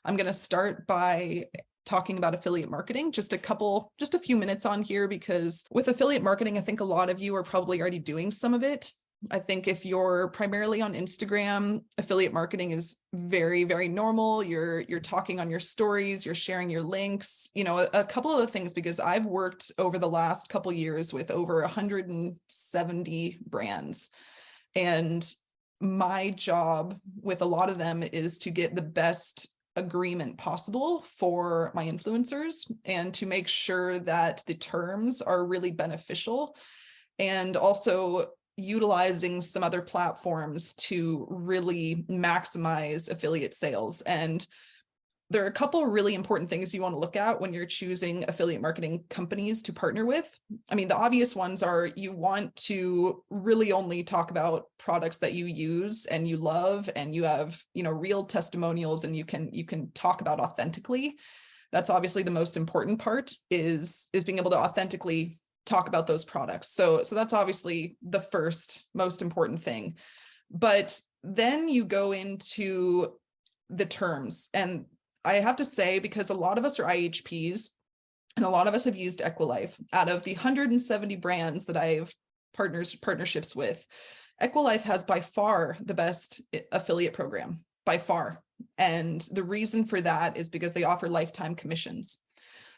I'm going to start by talking about affiliate marketing, just a few minutes on here, because with affiliate marketing, I think a lot of you are probably already doing some of it. I think if you're primarily on Instagram, affiliate marketing is very, very normal. You're talking on your stories, you're sharing your links, a couple of the things, because I've worked over the last couple of years with over 170 brands. And my job with a lot of them is to get the best agreement possible for my influencers and to make sure that the terms are really beneficial, and also utilizing some other platforms to really maximize affiliate sales. And there are a couple of really important things you want to look at when you're choosing affiliate marketing companies to partner with. I mean, the obvious ones are you want to really only talk about products that you use and you love, and you have, real testimonials, and you can talk about authentically. That's obviously the most important part, is being able to authentically talk about those products. So that's obviously the first most important thing. But then you go into the terms, and I have to say, because a lot of us are IHPs and a lot of us have used Equilife. Out of the 170 brands that I have partnerships with, Equilife has by far the best affiliate program, by far. And the reason for that is because they offer lifetime commissions.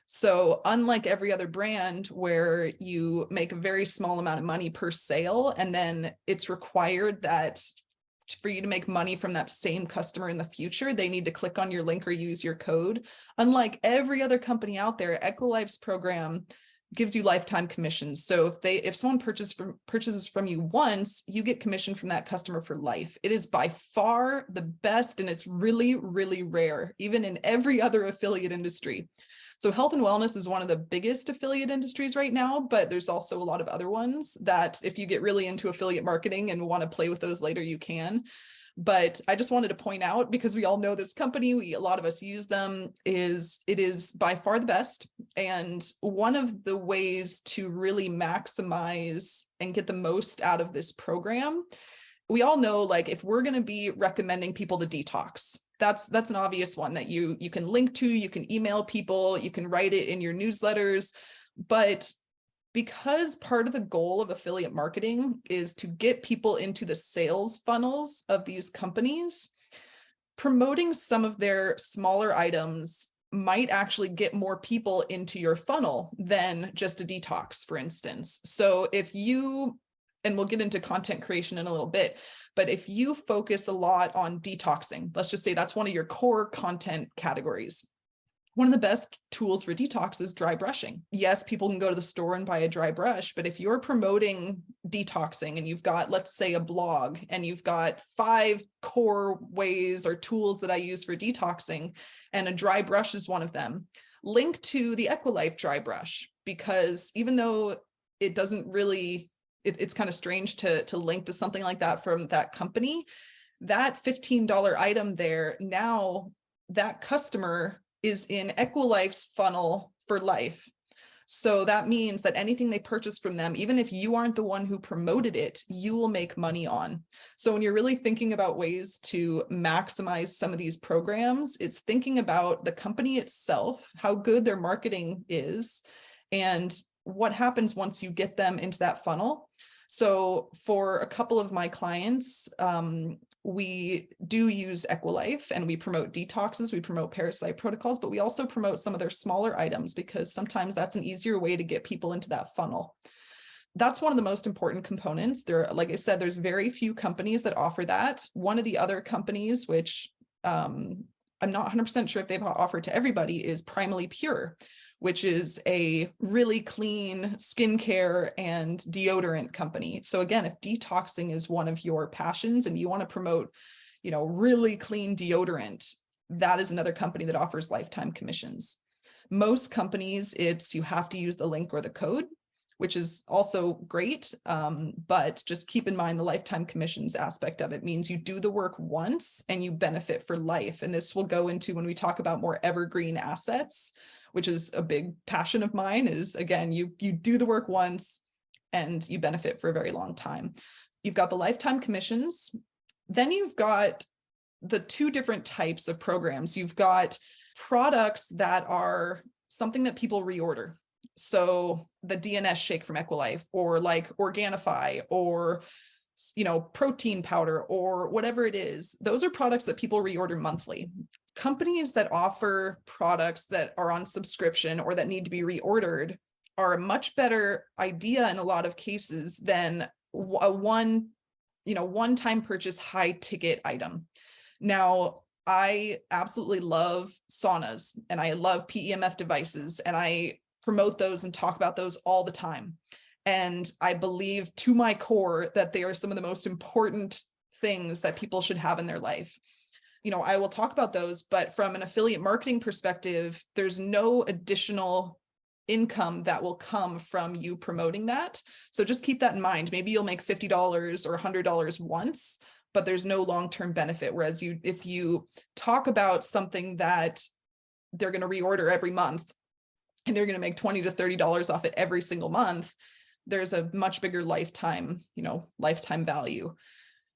So unlike every other brand where you make a very small amount of money per sale, and then it's required that for you to make money from that same customer in the future, they need to click on your link or use your code. Unlike every other company out there, Equilife's program gives you lifetime commissions. So if someone purchases from you once, you get commission from that customer for life. It is by far the best, and it's really, really rare, even in every other affiliate industry. So health and wellness is one of the biggest affiliate industries right now, but there's also a lot of other ones that if you get really into affiliate marketing and want to play with those later, you can. But I just wanted to point out, because we all know this company, a lot of us use them, it is by far the best. And one of the ways to really maximize and get the most out of this program, we all know, like, if we're going to be recommending people to detox, that's an obvious one that you can link to, you can email people, you can write it in your newsletters. But because part of the goal of affiliate marketing is to get people into the sales funnels of these companies, promoting some of their smaller items might actually get more people into your funnel than just a detox, for instance. So if you, and we'll get into content creation in a little bit, but if you focus a lot on detoxing, let's just say that's one of your core content categories. One of the best tools for detox is dry brushing. Yes, people can go to the store and buy a dry brush, but if you're promoting detoxing and you've got, let's say, a blog, and you've got 5 core ways or tools that I use for detoxing, and a dry brush is one of them, link to the Equilife dry brush, because even though it doesn't really, it's kind of strange to link to something like that from that company, that $15 item there, now that customer is in Equilife's funnel for life. So that means that anything they purchase from them, even if you aren't the one who promoted it, you will make money on. So when you're really thinking about ways to maximize some of these programs, it's thinking about the company itself, how good their marketing is, and what happens once you get them into that funnel. So for a couple of my clients, we do use Equilife, and we promote detoxes, we promote parasite protocols, but we also promote some of their smaller items, because sometimes that's an easier way to get people into that funnel. That's one of the most important components. Like I said, there's very few companies that offer that. One of the other companies, which I'm not 100% sure if they've offered to everybody, is Primally Pure, which is a really clean skincare and deodorant company. So again, if detoxing is one of your passions and you want to promote, really clean deodorant, that is another company that offers lifetime commissions. Most companies, you have to use the link or the code, which is also great. But just keep in mind the lifetime commissions aspect of it means you do the work once and you benefit for life. And this will go into when we talk about more evergreen assets, which is a big passion of mine, is again, you do the work once and you benefit for a very long time. You've got the lifetime commissions. Then you've got the two different types of programs. You've got products that are something that people reorder. So the DNS shake from Equilife, or like Organifi, or protein powder, or whatever it is. Those are products that people reorder monthly. Companies that offer products that are on subscription or that need to be reordered are a much better idea in a lot of cases than a one-time purchase high ticket item. Now, I absolutely love saunas and I love PEMF devices, and I promote those and talk about those all the time. And I believe to my core that they are some of the most important things that people should have in their life. I will talk about those, but from an affiliate marketing perspective, there's no additional income that will come from you promoting that. So just keep that in mind. Maybe you'll make $50 or $100 once, but there's no long-term benefit. Whereas if you talk about something that they're going to reorder every month and you're going to make $20 to $30 off it every single month, there's a much bigger lifetime value.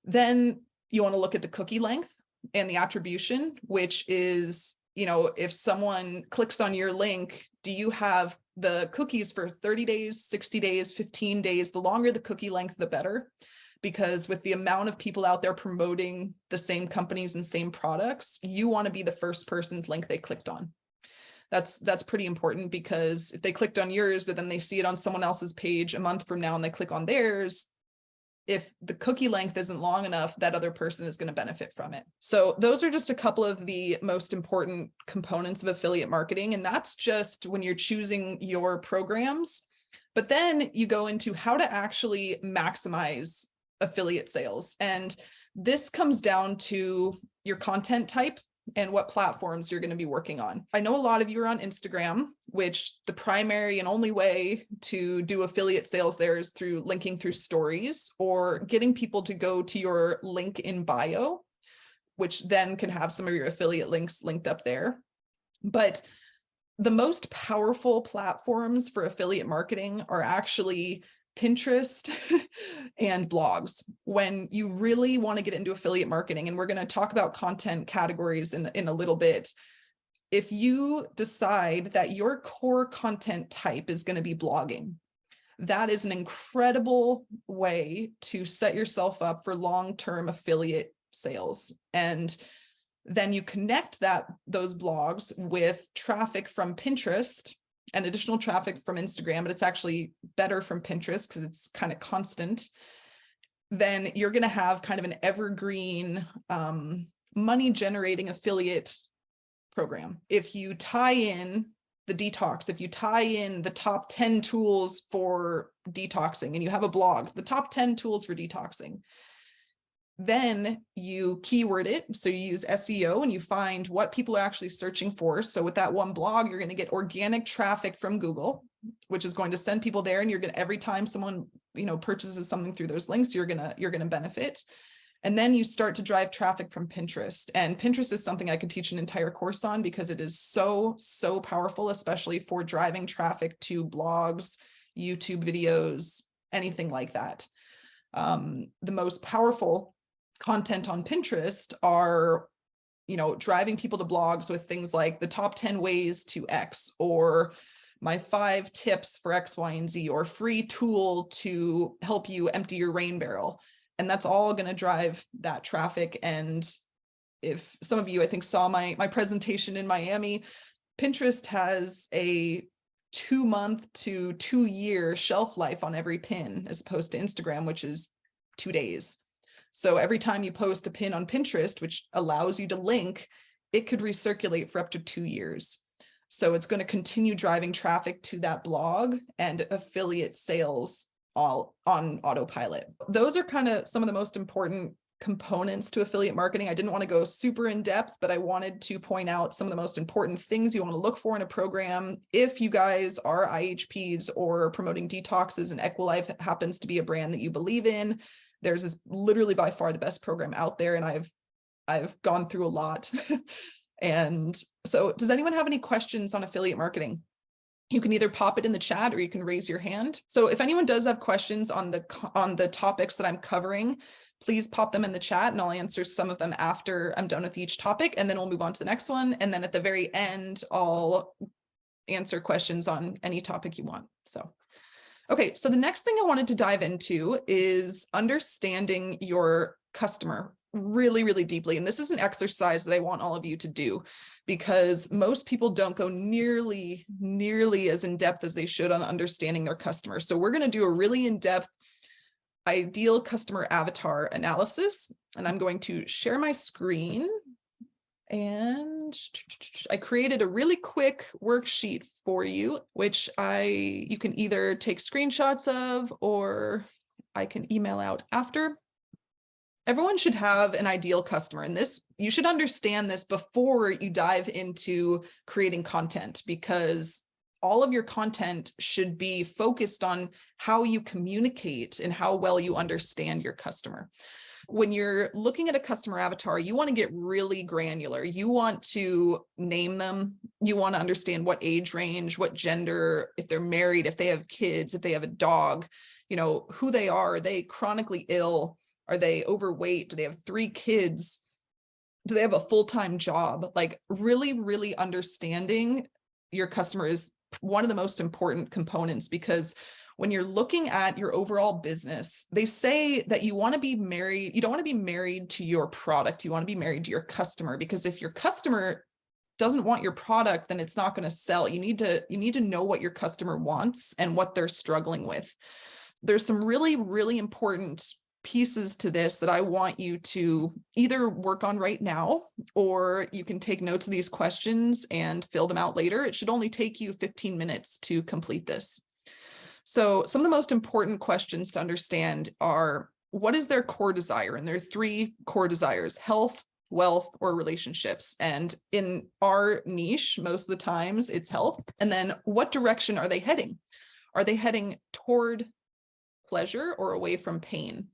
Then you want to look at the cookie length and the attribution, which is, if someone clicks on your link, do you have the cookies for 30 days, 60 days, 15 days? The longer the cookie length, the better. Because with the amount of people out there promoting the same companies and same products, you want to be the first person's link they clicked on. That's pretty important, because if they clicked on yours, but then they see it on someone else's page a month from now and they click on theirs, if the cookie length isn't long enough, that other person is going to benefit from it. So those are just a couple of the most important components of affiliate marketing. And that's just when you're choosing your programs. But then you go into how to actually maximize affiliate sales. And this comes down to your content type and what platforms you're going to be working on. I know a lot of you are on Instagram, which the primary and only way to do affiliate sales there is through linking through stories or getting people to go to your link in bio, which then can have some of your affiliate links linked up there. But the most powerful platforms for affiliate marketing are actually Pinterest and blogs. When you really want to get into affiliate marketing, and we're going to talk about content categories in a little bit, if you decide that your core content type is going to be blogging, that is an incredible way to set yourself up for long-term affiliate sales. And then you connect those blogs with traffic from Pinterest and additional traffic from Instagram, but it's actually better from Pinterest because it's kind of constant. Then you're going to have kind of an evergreen money generating affiliate program. If you tie in the detox, if you tie in the top 10 tools for detoxing, and you have a blog, the top 10 tools for detoxing, then you keyword it. So you use SEO and you find what people are actually searching for. So with that one blog, you're going to get organic traffic from Google, which is going to send people there. And you're going to, every time someone, purchases something through those links, you're going to benefit. And then you start to drive traffic from Pinterest. And Pinterest is something I could teach an entire course on, because it is so powerful, especially for driving traffic to blogs, YouTube videos, anything like that. The most powerful content on Pinterest are, driving people to blogs with things like the top 10 ways to X, or my 5 tips for X, Y, and Z, or free tool to help you empty your rain barrel. And that's all going to drive that traffic. And if some of you, I think, saw my presentation in Miami, Pinterest has a 2-month to 2-year shelf life on every pin, as opposed to Instagram, which is 2 days. So every time you post a pin on Pinterest, which allows you to link, it could recirculate for up to 2 years. So it's going to continue driving traffic to that blog and affiliate sales all on autopilot. Those are kind of some of the most important components to affiliate marketing. I didn't want to go super in depth, but I wanted to point out some of the most important things you want to look for in a program. If you guys are IHPs or promoting detoxes, and Equilife happens to be a brand that you believe in, theirs is literally by far the best program out there. And I've gone through a lot. And so does anyone have any questions on affiliate marketing? You can either pop it in the chat or you can raise your hand. So if anyone does have questions on the topics that I'm covering, please pop them in the chat and I'll answer some of them after I'm done with each topic, and then we'll move on to the next one. And then at the very end, I'll answer questions on any topic you want. So, okay, so the next thing I wanted to dive into is understanding your customer really, really deeply. And this is an exercise that I want all of you to do, because most people don't go nearly as in depth as they should on understanding their customer. So we're going to do a really in-depth ideal customer avatar analysis, and I'm going to share my screen. And I created a really quick worksheet for you, which you can either take screenshots of or I can email out after. Everyone should have an ideal customer, and you should understand this before you dive into creating content, because all of your content should be focused on how you communicate and how well you understand your customer. When you're looking at a customer avatar, you want to get really granular. You want to name them. You want to understand what age range, what gender, if they're married, if they have kids, if they have a dog, who they are. Are they chronically ill? Are they overweight? Do they have 3 kids? Do they have a full-time job? Like, really, really understanding your customer is one of the most important components, because when you're looking at your overall business, they say that you want to be married. You don't want to be married to your product. You want to be married to your customer, because if your customer doesn't want your product, then it's not going to sell. You need to know what your customer wants and what they're struggling with. There's some really, really important pieces to this that I want you to either work on right now, or you can take notes of these questions and fill them out later. It should only take you 15 minutes to complete this. So some of the most important questions to understand are, what is their core desire? And there are 3 core desires: health, wealth, or relationships. And in our niche, most of the times it's health. And then what direction are they heading? Are they heading toward pleasure or away from pain?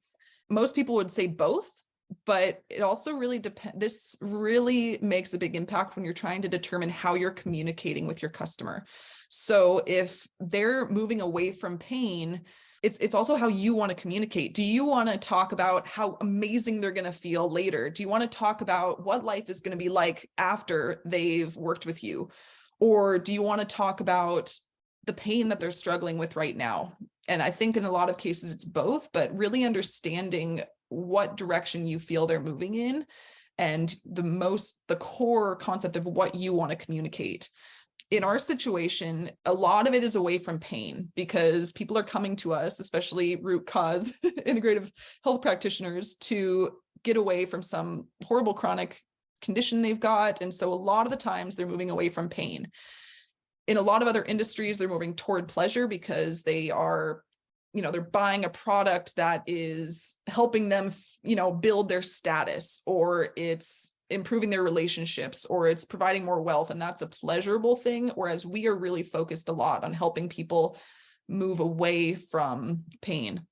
Most people would say both, but it also really depends. This really makes a big impact when you're trying to determine how you're communicating with your customer. So if they're moving away from pain, it's also how you want to communicate. Do you want to talk about how amazing they're going to feel later? Do you want to talk about what life is going to be like after they've worked with you? Or do you want to talk about the pain that they're struggling with right now? And I think in a lot of cases it's both, but really understanding what direction you feel they're moving in, and the core concept of what you want to communicate. In our situation, a lot of it is away from pain, because people are coming to us, especially root cause integrative health practitioners, to get away from some horrible chronic condition they've got. And so a lot of the times they're moving away from pain. In a lot of other industries, they're moving toward pleasure, because they are, they're buying a product that is helping them, build their status, or it's improving their relationships, or it's providing more wealth. And that's a pleasurable thing. Whereas we are really focused a lot on helping people move away from pain.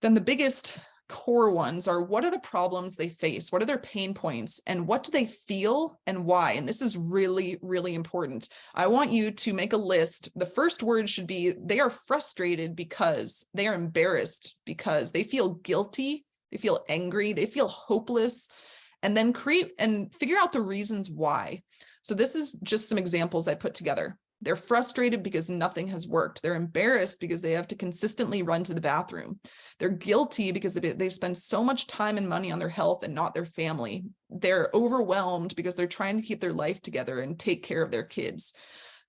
Then the biggest core ones are, what are the problems they face? What are their pain points? And what do they feel and why? And this is really, really important. I want you to make a list. The first word should be, they are frustrated because, they are embarrassed because, they feel guilty, they feel angry, they feel hopeless, and then create and figure out the reasons why. So this is just some examples I put together. They're frustrated because nothing has worked. They're embarrassed because they have to consistently run to the bathroom. They're guilty because they spend so much time and money on their health and not their family. They're overwhelmed because they're trying to keep their life together and take care of their kids.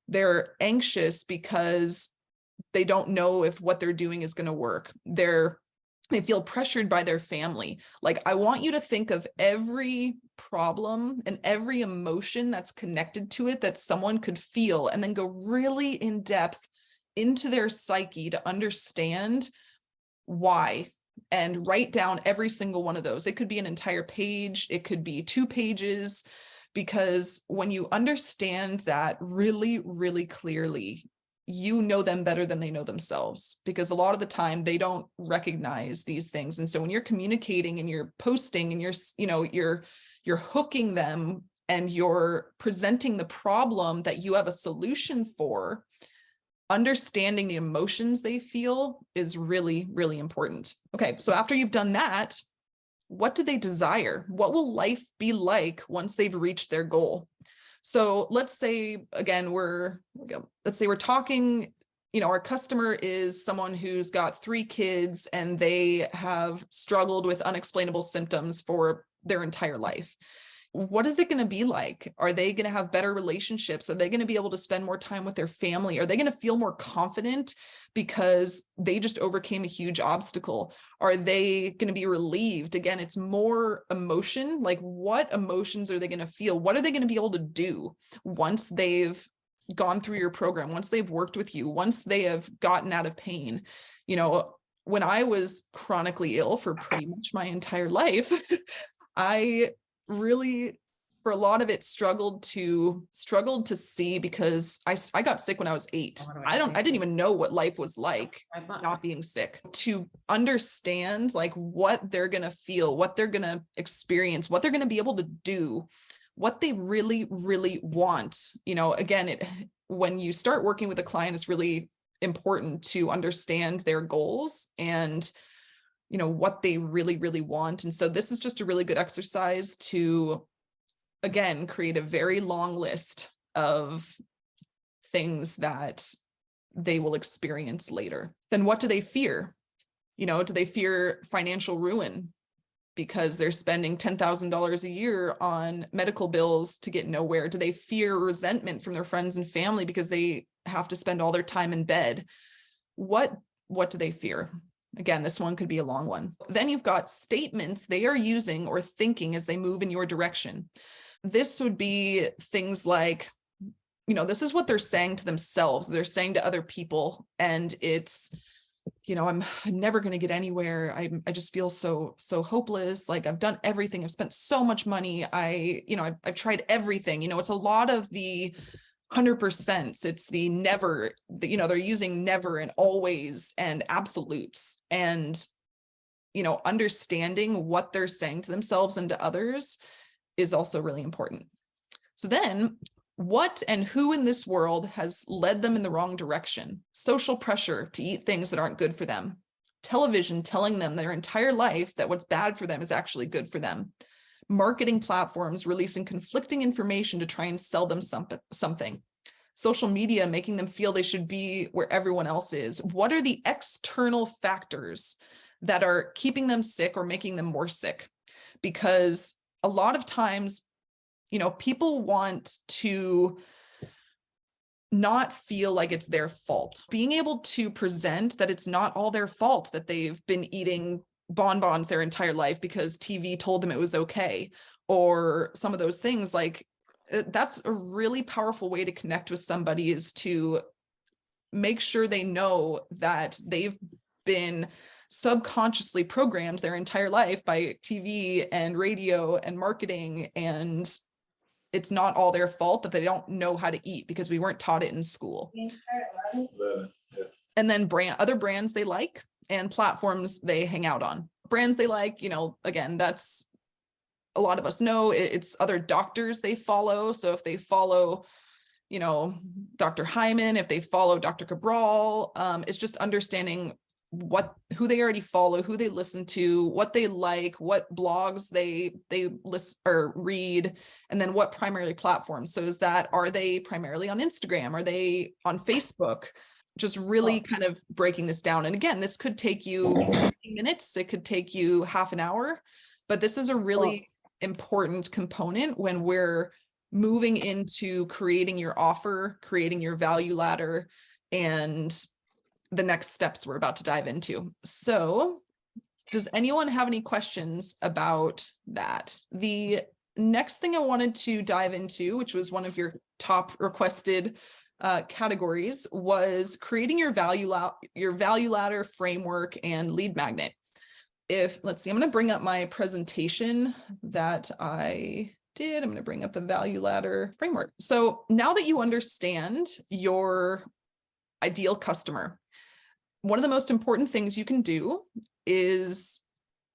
They're anxious because they don't know if what they're doing is going to work. They feel pressured by their family. Like, I want you to think of every problem and every emotion that's connected to it that someone could feel, and then go really in depth into their psyche to understand why, and write down every single one of those. It could be an entire page. It could be 2 pages, because when you understand that really, really clearly, you know them better than they know themselves, because a lot of the time they don't recognize these things. And so when you're communicating and you're posting and you're hooking them and you're presenting the problem that you have a solution for, understanding the emotions they feel is really, really important. Okay, so after you've done that, what do they desire? What will life be like once they've reached their goal? So let's say, again, let's say we're talking, our customer is someone who's got 3 kids and they have struggled with unexplainable symptoms for their entire life. What is it going to be like? Are they going to have better relationships? Are they going to be able to spend more time with their family? Are they going to feel more confident because they just overcame a huge obstacle? Are they going to be relieved? Again, it's more emotion. Like, what emotions are they going to feel? What are they going to be able to do once they've gone through your program, once they've worked with you, once they have gotten out of pain? When I was chronically ill for pretty much my entire life, I really, for a lot of it, struggled to see, because I got sick when I was 8. I didn't even know what life was like not being sick. To understand like what they're going to feel, what they're going to experience, what they're going to be able to do, what they really, really want. Again, when you start working with a client, it's really important to understand their goals and what they really, really want. And so this is just a really good exercise to, again, create a very long list of things that they will experience later. Then what do they fear? Do they fear financial ruin because they're spending $10,000 a year on medical bills to get nowhere? Do they fear resentment from their friends and family because they have to spend all their time in bed? What do they fear? Again, this one could be a long one. Then you've got statements they are using or thinking as they move in your direction. This would be things like, this is what they're saying to themselves. They're saying to other people, and it's, I'm never going to get anywhere. I just feel so hopeless. Like, I've done everything. I've spent so much money. I've tried everything. It's a lot of the 100%. It's the never, they're using never and always and absolutes, and, understanding what they're saying to themselves and to others is also really important. So then, what and who in this world has led them in the wrong direction? Social pressure to eat things that aren't good for them. Television telling them their entire life that what's bad for them is actually good for them. Marketing platforms releasing conflicting information to try and sell them something. Social media making them feel they should be where everyone else is. What are the external factors that are keeping them sick or making them more sick? Because a lot of times, people want to not feel like it's their fault. Being able to present that it's not all their fault that they've been eating bonbons their entire life because TV told them it was okay, or some of those things, like, that's a really powerful way to connect with somebody, is to make sure they know that they've been subconsciously programmed their entire life by TV and radio and marketing, and it's not all their fault that they don't know how to eat because we weren't taught it in school. And then other brands they like and platforms they hang out on. Brands they like, again, that's, a lot of us know it's other doctors they follow. So if they follow, Dr. Hyman, if they follow Dr. Cabral, it's just understanding who they already follow, who they listen to, what they like, what blogs they listen or read, and then what primary platforms. So are they primarily on Instagram? Are they on Facebook? Just really kind of breaking this down. And again, this could take you 15 minutes, it could take you half an hour, but this is a really important component when we're moving into creating your offer, creating your value ladder, and the next steps we're about to dive into. So does anyone have any questions about that? The next thing I wanted to dive into, which was one of your top requested categories, was creating your value ladder framework and lead magnet. Let's see, I'm going to bring up my presentation that I did. I'm going to bring up the value ladder framework. So now that you understand your ideal customer, one of the most important things you can do is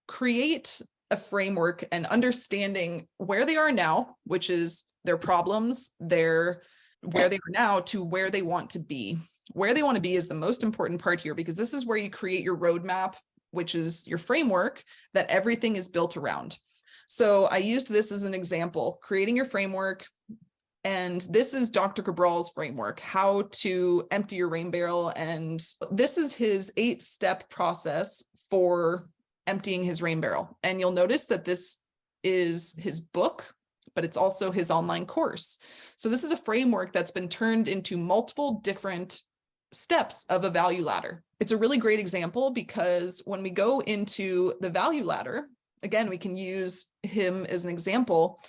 create a framework and understanding where they are now, which is their problems, where they are now to where they want to be. Where they want to be is the most important part here, because this is where you create your roadmap which is your framework that everything is built around. So I used this as an example, creating your framework. And this is Dr. Cabral's framework, how to empty your rain barrel. And this is his 8-step process for emptying his rain barrel. And you'll notice that this is his book, but it's also his online course. So this is a framework that's been turned into multiple different steps of a value ladder. It's a really great example because when we go into the value ladder, again, we can use him as an example.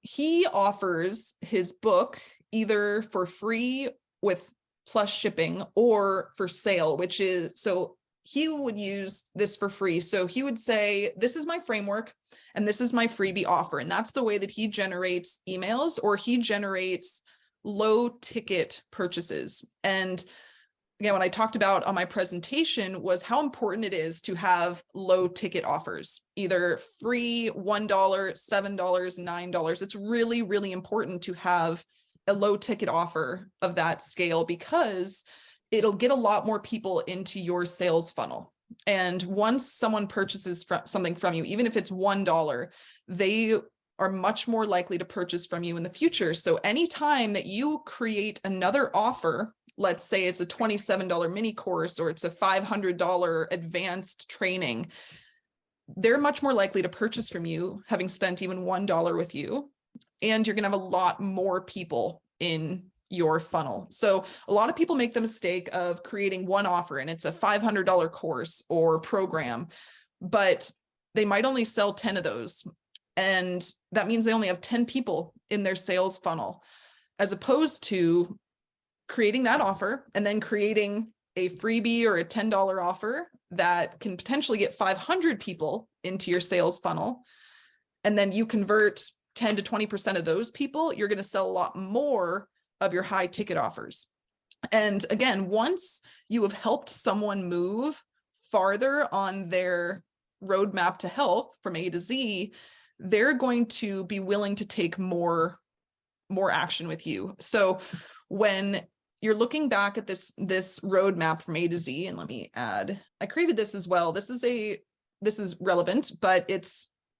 He offers his book either for free with plus shipping or for sale, which is, so he would use this for free. So he would say, this is my framework and this is my freebie offer. And that's the way that he generates emails, or he generates low ticket purchases. And again, what I talked about on my presentation was how important it is to have low ticket offers, either free, $1, $7, $9. It's really, really important to have a low ticket offer of that scale because it'll get a lot more people into your sales funnel. And once someone purchases something from you, even if it's $1, they are much more likely to purchase from you in the future. So anytime that you create another offer, let's say it's a $27 mini course or it's a $500 advanced training, they're much more likely to purchase from you having spent even $1 with you. And you're going to have a lot more people in your funnel. So a lot of people make the mistake of creating one offer and it's a $500 course or program, but they might only sell 10 of those. And that means they only have 10 people in their sales funnel, as opposed to creating that offer and then creating a freebie or a $10 offer that can potentially get 500 people into your sales funnel. And then you convert 10 to 20% of those people, you're going to sell a lot more of your high ticket offers. And again, once you have helped someone move farther on their roadmap to health from A to Z, they're going to be willing to take more action with you. So when you're looking back at this roadmap from A to Z, and let me add, I created this as well. This is relevant, but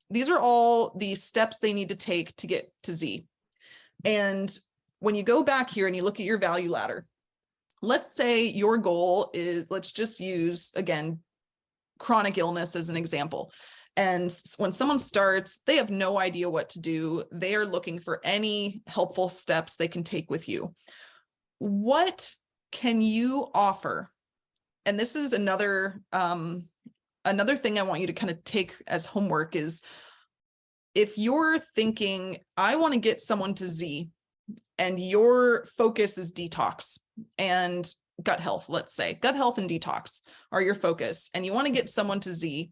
these are all the steps they need to take to get to Z. And when you go back here and you look at your value ladder, let's say your goal is, let's just use, again, chronic illness as an example. And when someone starts, they have no idea what to do. They are looking for any helpful steps they can take with you. What can you offer? And this is another thing I want you to kind of take as homework is, if you're thinking, I want to get someone to Z, and your focus is detox and gut health, let's say, gut health and detox are your focus, and you want to get someone to Z,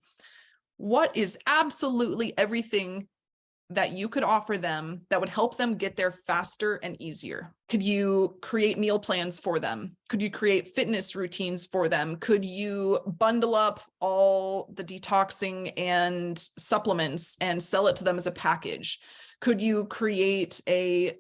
what is absolutely everything that you could offer them that would help them get there faster and easier? Could you create meal plans for them? Could you create fitness routines for them? Could you bundle up all the detoxing and supplements and sell it to them as a package? Could you create a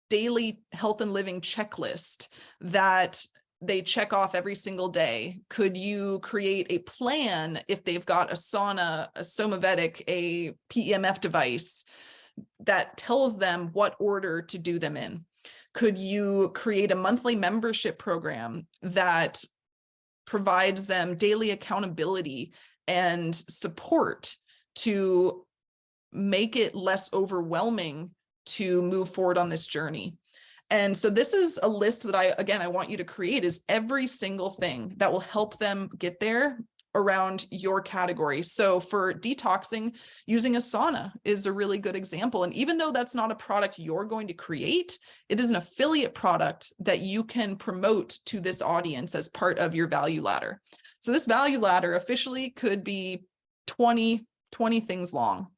daily health and living checklist that they check off every single day? Could you create a plan if they've got a sauna, a Somavedic, a PEMF device that tells them what order to do them in? Could you create a monthly membership program that provides them daily accountability and support to make it less overwhelming to move forward on this journey? And so this is a list that I want you to create, is every single thing that will help them get there around your category. So for detoxing, using a sauna is a really good example. And even though that's not a product you're going to create, it is an affiliate product that you can promote to this audience as part of your value ladder. So this value ladder officially could be 20 things long.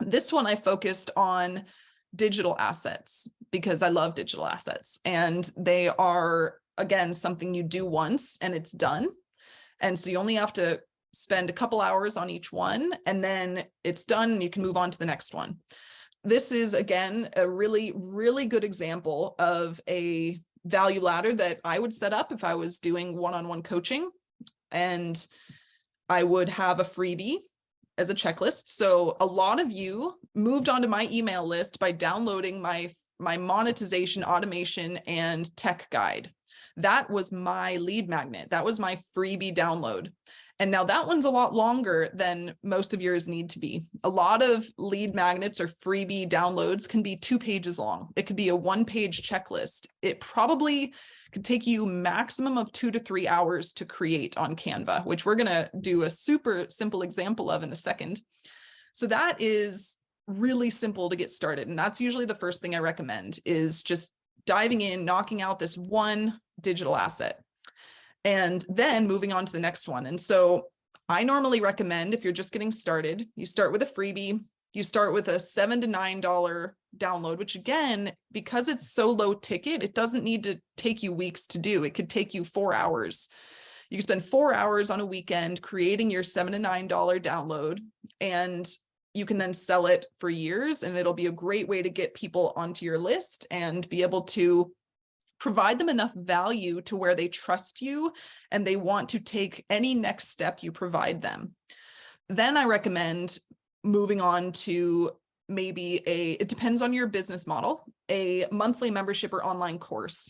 This one I focused on digital assets because I love digital assets, and they are, again, something you do once and it's done. And so you only have to spend a couple hours on each one and then it's done and you can move on to the next one. This is, again, a really, really good example of a value ladder that I would set up if I was doing one-on-one coaching. And I would have a freebie as a checklist. So a lot of you moved onto my email list by downloading my monetization, automation, and tech guide. That was my lead magnet. That was my freebie download. And now that one's a lot longer than most of yours need to be. A lot of lead magnets or freebie downloads can be 2 pages long. It could be a 1-page checklist. It probably could take you maximum of 2 to 3 hours to create on Canva, which we're going to do a super simple example of in a second. So that is really simple to get started. And that's usually the first thing I recommend, is just diving in, knocking out this one digital asset, and then moving on to the next one. And so I normally recommend, if you're just getting started, you start with a freebie. You start with a $7 to $9 download, which again, because it's so low ticket, it doesn't need to take you weeks to do. It could take you 4 hours. You can spend 4 hours on a weekend creating your $7 to $9 download, and you can then sell it for years. And it'll be a great way to get people onto your list and be able to provide them enough value to where they trust you and they want to take any next step you provide them. Then I recommend moving on to maybe it depends on your business model, a monthly membership or online course.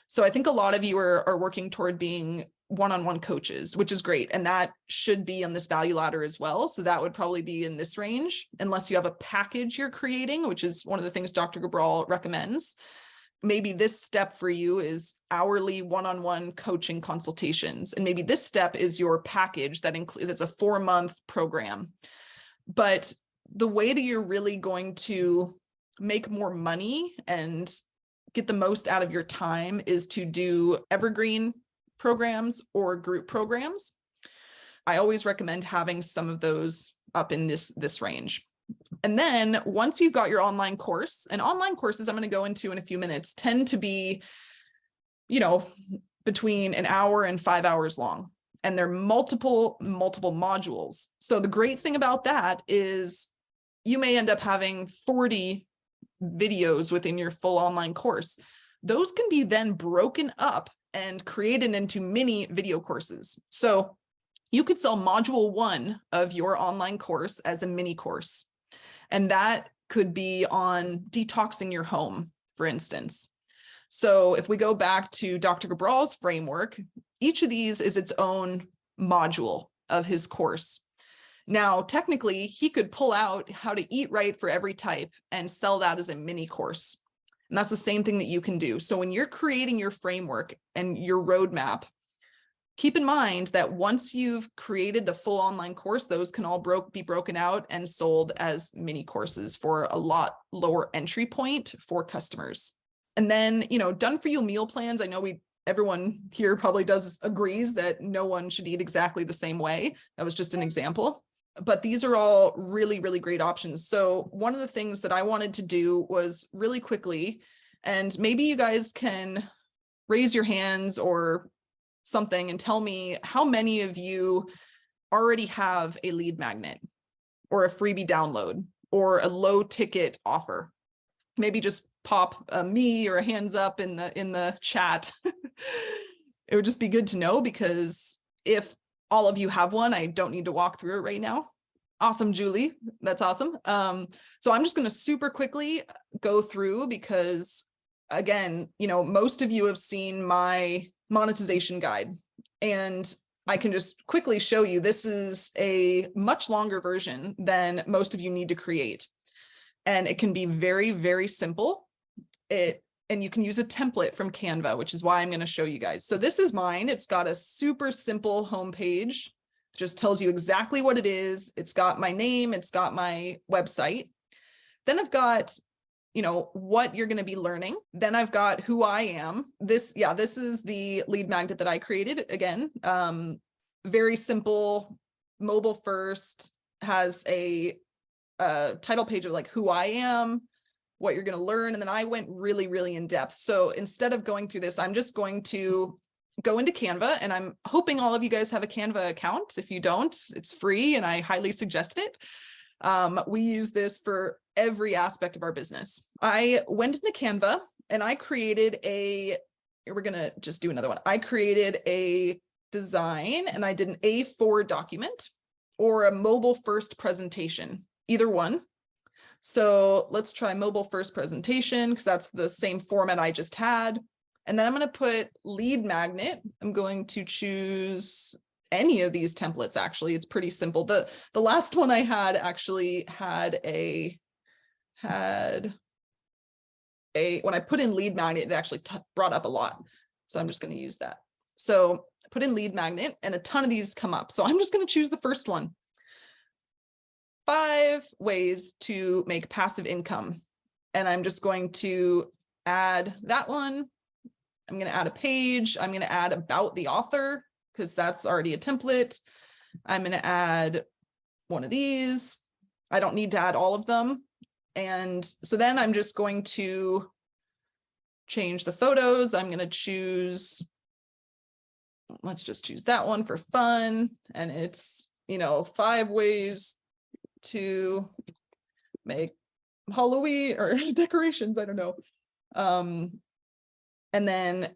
So I think a lot of you are working toward being one-on-one coaches, which is great. And that should be on this value ladder as well. So that would probably be in this range, unless you have a package you're creating, which is one of the things Dr. Cabral recommends. Maybe this step for you is hourly one-on-one coaching consultations. And maybe this step is your package that includes, it's a 4-month program. But the way that you're really going to make more money and get the most out of your time is to do evergreen programs or group programs. I always recommend having some of those up in this range. And then once you've got your online course, and online courses I'm going to go into in a few minutes tend to be, between an hour and 5 hours long, and they're multiple modules. So the great thing about that is you may end up having 40 videos within your full online course. Those can be then broken up and created into mini video courses. So you could sell module 1 of your online course as a mini course. And that could be on detoxing your home, for instance. So if we go back to Dr. Cabral's framework, each of these is its own module of his course. Now, technically, he could pull out how to eat right for every type and sell that as a mini course. And that's the same thing that you can do. So when you're creating your framework and your roadmap, keep in mind that once you've created the full online course, those can all be broken out and sold as mini courses for a lot lower entry point for customers. And then, done for you meal plans. I know everyone here probably agrees that no one should eat exactly the same way. That was just an example. But these are all really, really great options. So one of the things that I wanted to do was really quickly, and maybe you guys can raise your hands or something and tell me how many of you already have a lead magnet or a freebie download or a low ticket offer. Maybe just pop a me or a hands up in the chat. It would just be good to know, because if all of you have one, I don't need to walk through it right now. Awesome, Julie. That's awesome. So I'm just going to super quickly go through, because again, most of you have seen my monetization guide, and I can just quickly show you, this is a much longer version than most of you need to create. And it can be very, very simple. And you can use a template from Canva, which is why I'm going to show you guys. So this is mine. It's got a super simple homepage. It just tells you exactly what it is. It's got my name. It's got my website. Then I've got, what you're going to be learning. Then I've got who I am. This is the lead magnet that I created. Again, very simple, mobile first, has a title page of like who I am, what you're going to learn. And then I went really, really in depth. So instead of going through this, I'm just going to go into Canva, and I'm hoping all of you guys have a Canva account. If you don't, it's free and I highly suggest it. We use this for every aspect of our business. I went into Canva and I created we're going to just do another one. I created a design and I did an A4 document or a mobile first presentation, either one. So let's try mobile first presentation because that's the same format I just had. And then I'm going to put lead magnet. I'm going to choose any of these templates. Actually, it's pretty simple. The last one I had actually had when I put in lead magnet, it actually brought up a lot. So I'm just going to use that. So I put in lead magnet and a ton of these come up. So I'm just going to choose the first one. 5 ways to make passive income. And I'm just going to add that one. I'm going to add a page. I'm going to add about the author because that's already a template. I'm going to add one of these. I don't need to add all of them. And so then I'm just going to change the photos. I'm going to choose, let's just choose that one for fun. And it's, 5 ways to make Halloween or decorations. I don't know. And then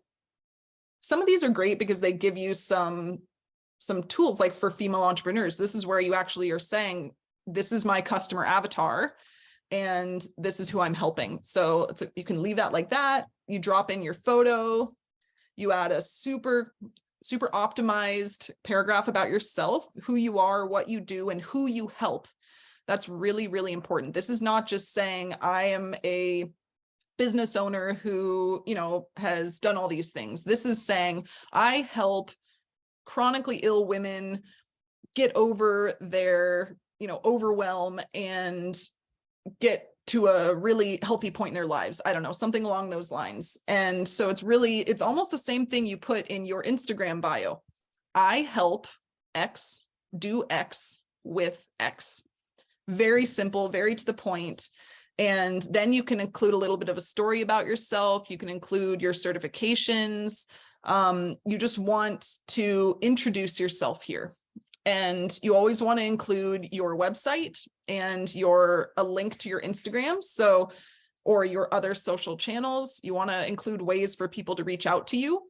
some of these are great because they give you some tools like for female entrepreneurs. This is where you actually are saying, this is my customer avatar and this is who I'm helping. So you can leave that like that. You drop in your photo, you add a super optimized paragraph about yourself, who you are, what you do, and who you help. That's really, really important. This is not just saying I am a business owner who, has done all these things. This is saying I help chronically ill women get over their, overwhelm and get to a really healthy point in their lives. I don't know, something along those lines. And so it's almost the same thing you put in your Instagram bio. I help X do X with X. Very simple, very to the point. And then you can include a little bit of a story about yourself. You can include your certifications. You just want to introduce yourself here. And you always want to include your website and a link to your Instagram. Or your other social channels. You want to include ways for people to reach out to you.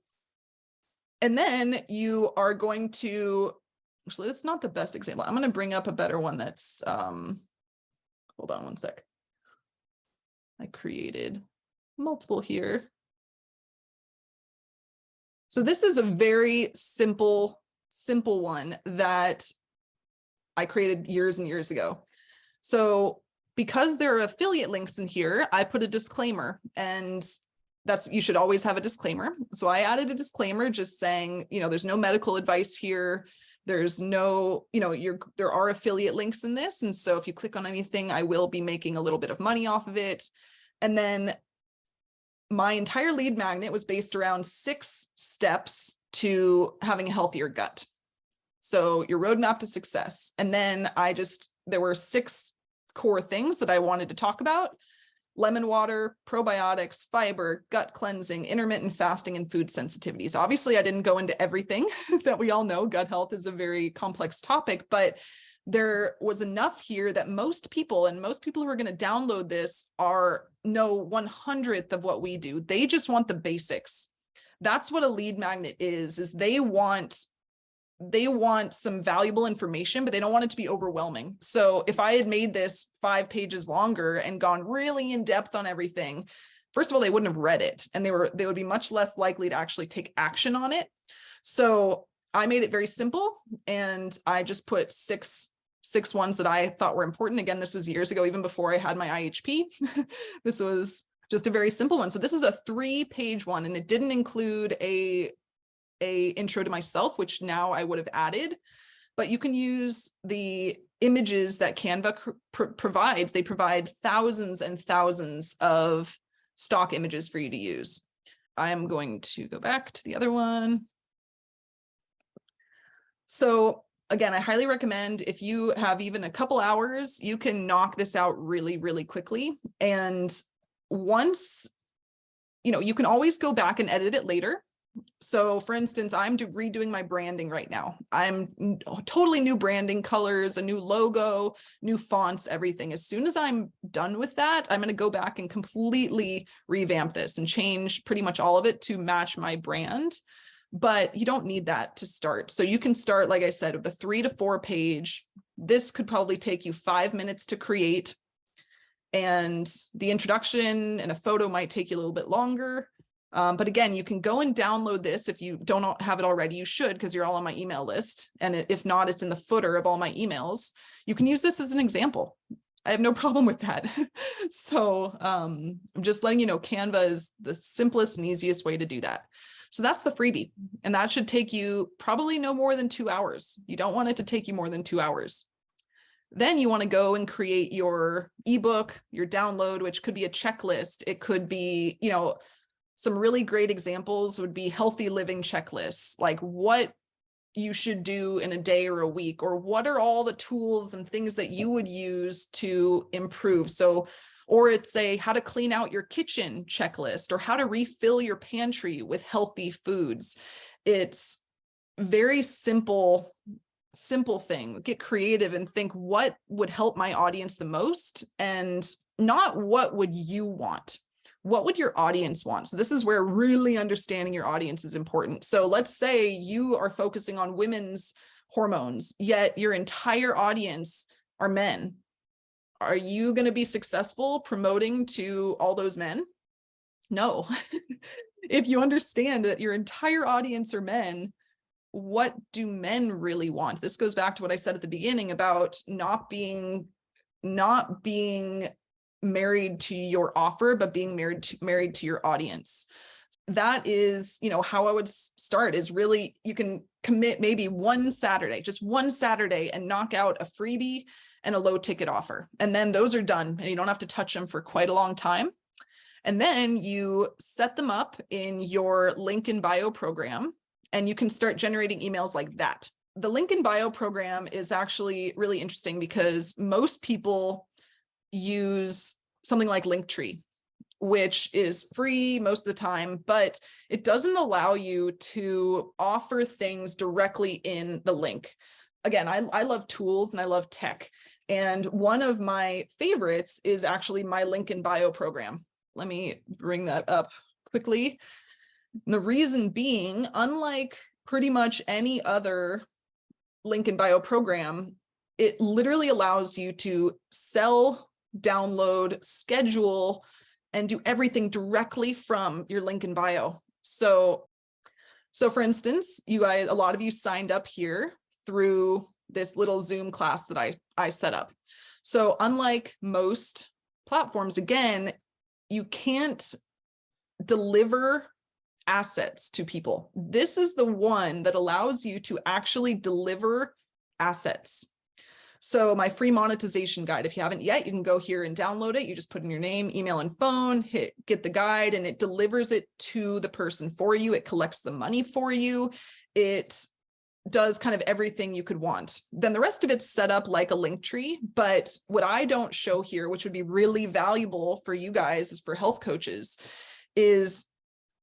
And then you are going to, actually, that's not the best example. I'm going to bring up a better one that's, hold on one sec. I created multiple here. So this is a very simple one that I created years and years ago. So because there are affiliate links in here, I put a disclaimer, and you should always have a disclaimer. So I added a disclaimer just saying, there's no medical advice here. There's no, there are affiliate links in this. And so if you click on anything, I will be making a little bit of money off of it. And then my entire lead magnet was based around 6 steps to having a healthier gut. So your roadmap to success. And then there were 6 core things that I wanted to talk about: lemon water, probiotics, fiber, gut cleansing, intermittent fasting, and food sensitivities. Obviously, I didn't go into everything that we all know. Gut health is a very complex topic, but there was enough here that most people who are going to download this know 1/100th of what we do. They just want the basics. That's what a lead magnet is they want some valuable information, but they don't want it to be overwhelming. So if I had made this 5 pages longer and gone really in depth on everything, first of all, they wouldn't have read it, and they would be much less likely to actually take action on it. So I made it very simple, and I just put six ones that I thought were important. Again, this was years ago, even before I had my IHP. This was just a very simple one. So this is a 3-page one, and it didn't include a intro to myself, which now I would have added, but you can use the images that Canva provides. They provide thousands and thousands of stock images for you to use. I'm going to go back to the other one. So again, I highly recommend, if you have even a couple hours, you can knock this out really, really quickly. And once, you can always go back and edit it later. So for instance, I'm redoing my branding right now. I'm totally new branding colors, a new logo, new fonts, everything. As soon as I'm done with that, I'm going to go back and completely revamp this and change pretty much all of it to match my brand. but you don't need that to start. So you can start, like I said, with a 3 to 4 page. This could probably take you 5 minutes to create. And the introduction and a photo might take you a little bit longer. But again, you can go and download this. If you don't have it already, you should, because you're all on my email list. And if not, it's in the footer of all my emails. You can use this as an example. I have no problem with that. So I'm just letting you know, Canva is the simplest and easiest way to do that. So that's the freebie. And that should take you probably no more than 2 hours. You don't want it to take you more than 2 hours. Then you want to go and create your ebook, your download, which could be a checklist. It could be, some really great examples would be healthy living checklists, like what you should do in a day or a week, or what are all the tools and things that you would use to improve. So, or it's a how to clean out your kitchen checklist, or how to refill your pantry with healthy foods. It's very simple thing. Get creative and think what would help my audience the most, and not what would you want. What would your audience want? So this is where really understanding your audience is important. So let's say you are focusing on women's hormones, yet your entire audience are men. Are you going to be successful promoting to all those men? No. If you understand that your entire audience are men, what do men really want? This goes back to what I said at the beginning about not being married to your offer, but being married to your audience. That is, how I would start is really, you can commit maybe just one Saturday and knock out a freebie and a low ticket offer. And then those are done and you don't have to touch them for quite a long time. And then you set them up in your link in bio program, and you can start generating emails like that. The link in bio program is actually really interesting because most people use something like Linktree, which is free most of the time, but it doesn't allow you to offer things directly in the link. Again, I love tools and I love tech. And one of my favorites is actually my link in bio program. Let me bring that up quickly. The reason being, unlike pretty much any other link in bio program, it literally allows you to sell, download, schedule, and do everything directly from your link in bio. So for instance, you guys, a lot of you signed up here through this little Zoom class that I set up. So unlike most platforms, again, you can't deliver assets to people. This is the one that allows you to actually deliver assets. So my free monetization guide, if you haven't yet, you can go here and download it. You just put in your name, email, and phone, hit get the guide, and it delivers it to the person for you. It collects the money for you. It does kind of everything you could want. Then the rest of it's set up like a Linktree. But what I don't show here, which would be really valuable for you guys as for health coaches, is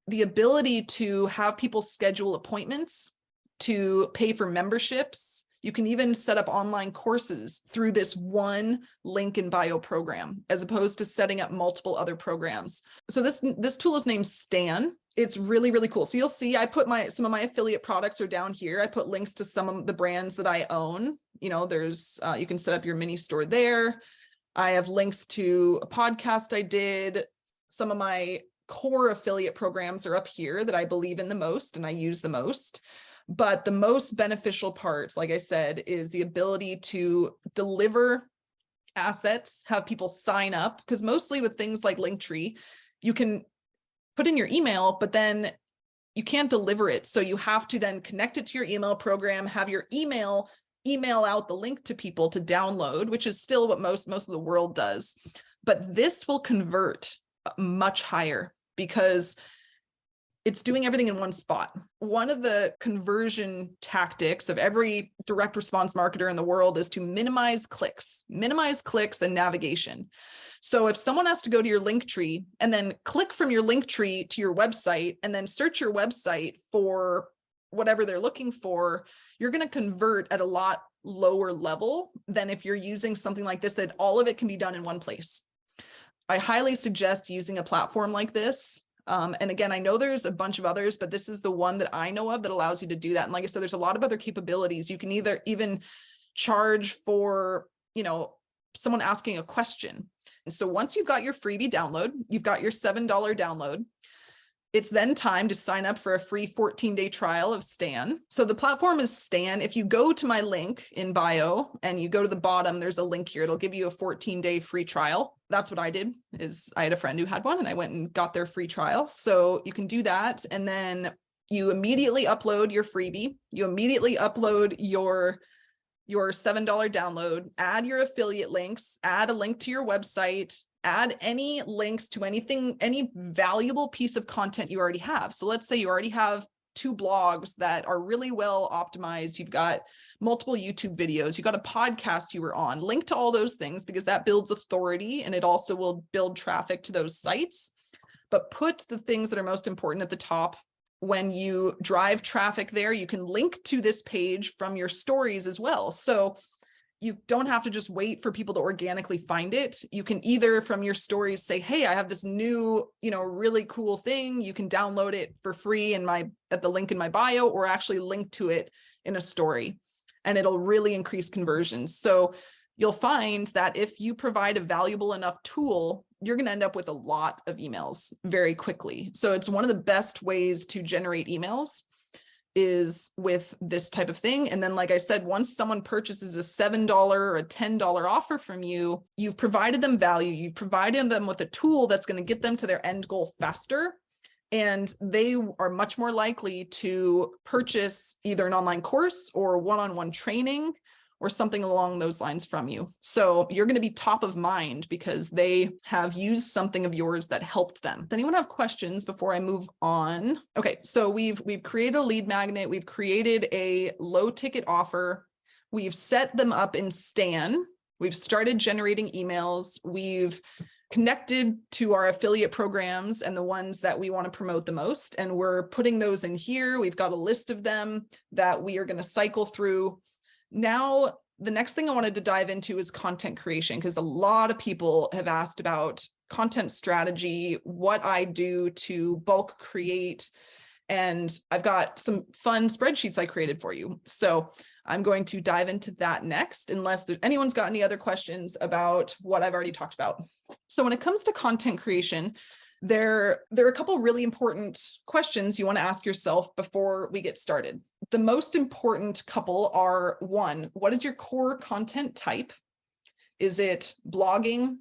the ability to have people schedule appointments, to pay for memberships. You can even set up online courses through this one link in bio program, as opposed to setting up multiple other programs. So this tool is named Stan. It's really, really cool. So you'll see I put some of my affiliate products are down here. I put links to some of the brands that I own. There's you can set up your mini store there. I have links to a podcast I did. Some of my core affiliate programs are up here that I believe in the most and I use the most. But the most beneficial part, like I said, is the ability to deliver assets, have people sign up, because mostly with things like Linktree, you can put in your email, but then you can't deliver it. So you have to then connect it to your email program, have your email out the link to people to download, which is still what most of the world does. But this will convert much higher because it's doing everything in one spot. One of the conversion tactics of every direct response marketer in the world is to minimize clicks and navigation. So if someone has to go to your Linktree and then click from your Linktree to your website and then search your website for whatever they're looking for, you're going to convert at a lot lower level than if you're using something like this, that all of it can be done in one place. I highly suggest using a platform like this. And again, I know there's a bunch of others, but this is the one that I know of that allows you to do that. And like I said, there's a lot of other capabilities. You can either even charge for, someone asking a question. And so once you've got your freebie download, you've got your $7 download, it's then time to sign up for a free 14-day trial of Stan. So the platform is Stan. If you go to my link in bio and you go to the bottom, there's a link here. It'll give you a 14-day free trial. That's what I did, is I had a friend who had one and I went and got their free trial. So you can do that. And then you immediately upload your freebie. You immediately upload your $7 download, add your affiliate links, add a link to your website, add any links to anything, any valuable piece of content you already have. So let's say you already have 2 blogs that are really well optimized. You've got multiple YouTube videos, you've got a podcast you were on, link to all those things because that builds authority and it also will build traffic to those sites. But put the things that are most important at the top. When you drive traffic there, you can link to this page from your stories as well. So you don't have to just wait for people to organically find it. You can either from your stories say, hey, I have this new, really cool thing. You can download it for free at the link in my bio, or actually link to it in a story, and it'll really increase conversions. So you'll find that if you provide a valuable enough tool, you're going to end up with a lot of emails very quickly. So it's one of the best ways to generate emails is with this type of thing. And then, like I said, once someone purchases a $7 or a $10 offer from you, you've provided them value. You've provided them with a tool that's going to get them to their end goal faster. And they are much more likely to purchase either an online course or one-on-one training or something along those lines from you. So you're going to be top of mind because they have used something of yours that helped them. Does anyone have questions before I move on? Okay, so we've created a lead magnet. We've created a low ticket offer. We've set them up in Stan. We've started generating emails. We've connected to our affiliate programs and the ones that we want to promote the most. And we're putting those in here. We've got a list of them that we are going to cycle through. Now, the next thing I wanted to dive into is content creation, because a lot of people have asked about content strategy, what I do to bulk create, and I've got some fun spreadsheets I created for you. So I'm going to dive into that next, unless anyone's got any other questions about what I've already talked about. So when it comes to content creation, there are a couple really important questions you want to ask yourself before we get started. The most important couple are: 1, what is your core content type? Is it blogging,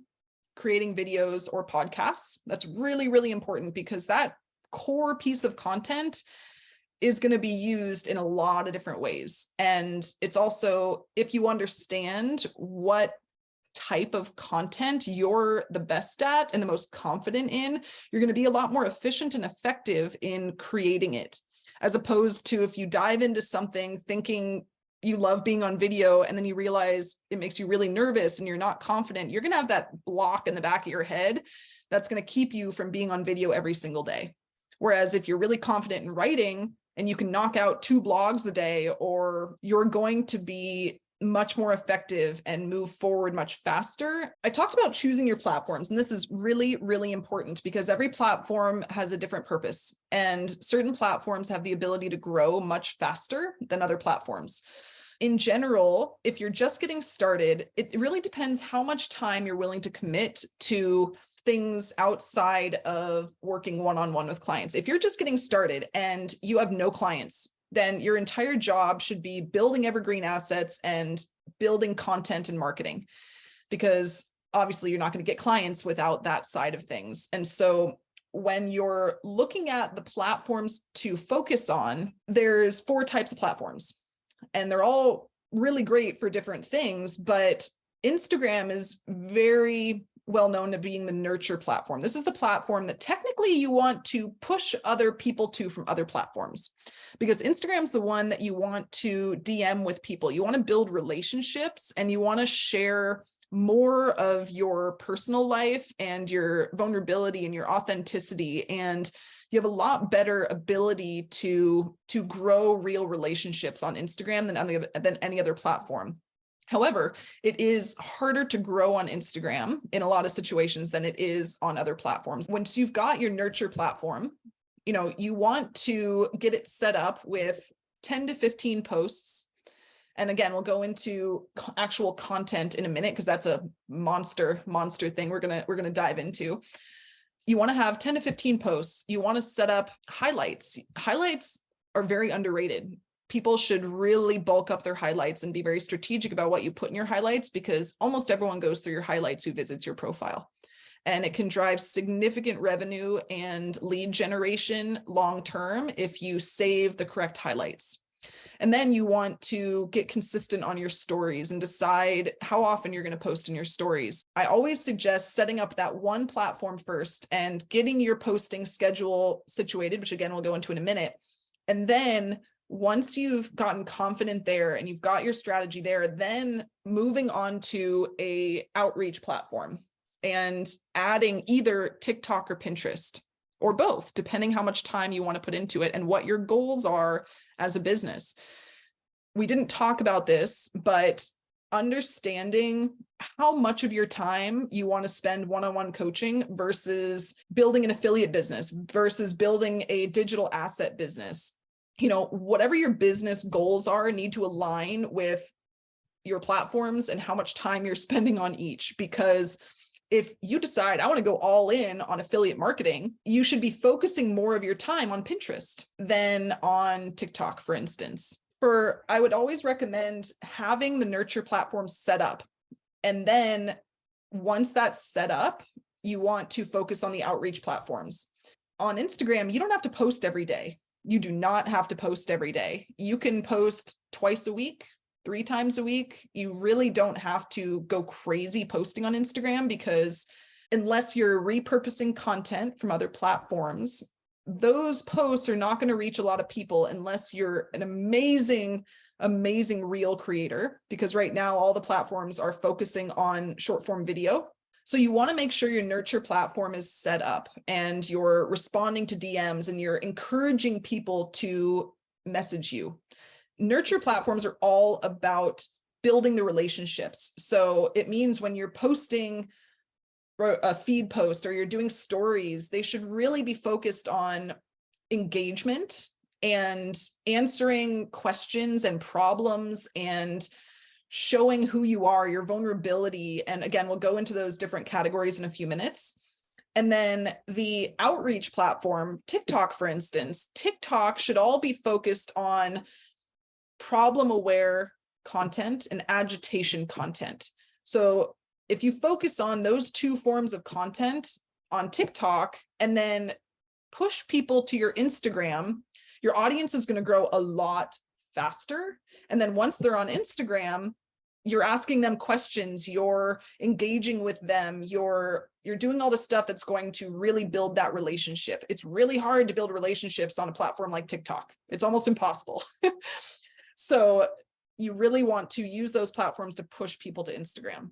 creating videos, or podcasts? That's really, really important because that core piece of content is going to be used in a lot of different ways. And it's also, if you understand what type of content you're the best at and the most confident in, you're going to be a lot more efficient and effective in creating it, as opposed to if you dive into something thinking you love being on video and then you realize it makes you really nervous and you're not confident, you're going to have that block in the back of your head that's going to keep you from being on video every single day. Whereas if you're really confident in writing and you can knock out 2 blogs a day, or you're going to be much more effective and move forward much faster. I talked about choosing your platforms, and this is really, really important because every platform has a different purpose, and certain platforms have the ability to grow much faster than other platforms. In general, if you're just getting started, it really depends how much time you're willing to commit to things outside of working one-on-one with clients. If you're just getting started and you have no clients, then your entire job should be building evergreen assets and building content and marketing, because obviously you're not going to get clients without that side of things. And so when you're looking at the platforms to focus on, there's 4 types of platforms, and they're all really great for different things, but Instagram is very well known to being the nurture platform. This is the platform that technically you want to push other people to from other platforms, because Instagram's the one that you want to DM with people. You want to build relationships and you want to share more of your personal life and your vulnerability and your authenticity. And you have a lot better ability to grow real relationships on Instagram than any other platform. However, it is harder to grow on Instagram in a lot of situations than it is on other platforms. Once you've got your nurture platform, you want to get it set up with 10 to 15 posts. And again, we'll go into actual content in a minute because that's a monster thing we're gonna dive into. You want to have 10 to 15 posts. You want to set up highlights. Highlights are very underrated. People should really bulk up their highlights and be very strategic about what you put in your highlights, because almost everyone goes through your highlights who visits your profile. And it can drive significant revenue and lead generation long-term if you save the correct highlights. And then you want to get consistent on your stories and decide how often you're going to post in your stories. I always suggest setting up that one platform first and getting your posting schedule situated, which again, we'll go into in a minute. And then once you've gotten confident there and you've got your strategy there, then moving on to a outreach platform and adding either TikTok or Pinterest or both, depending how much time you want to put into it and what your goals are as a business. We didn't talk about this, but understanding how much of your time you want to spend one-on-one coaching versus building an affiliate business versus building a digital asset business. Whatever your business goals are need to align with your platforms and how much time you're spending on each. Because if you decide I want to go all in on affiliate marketing, you should be focusing more of your time on Pinterest than on TikTok, for instance. I would always recommend having the nurture platform set up. And then once that's set up, you want to focus on the outreach platforms. On Instagram, you don't have to post every day. You do not have to post every day. You can post twice a week, 3 times a week. You really don't have to go crazy posting on Instagram, because unless you're repurposing content from other platforms, those posts are not going to reach a lot of people unless you're an amazing reel creator, because right now all the platforms are focusing on short form video. So you want to make sure your nurture platform is set up and you're responding to DMs and you're encouraging people to message you. Nurture platforms are all about building the relationships. So it means when you're posting a feed post or you're doing stories, they should really be focused on engagement and answering questions and problems and showing who you are, your vulnerability. And again, we'll go into those different categories in a few minutes. And then the outreach platform, TikTok, for instance, TikTok should all be focused on problem-aware content and agitation content. So if you focus on those 2 forms of content on TikTok and then push people to your Instagram, your audience is going to grow a lot faster. And then once they're on Instagram, you're asking them questions, you're engaging with them, you're doing all the stuff that's going to really build that relationship. It's really hard to build relationships on a platform like TikTok. It's almost impossible. So you really want to use those platforms to push people to Instagram.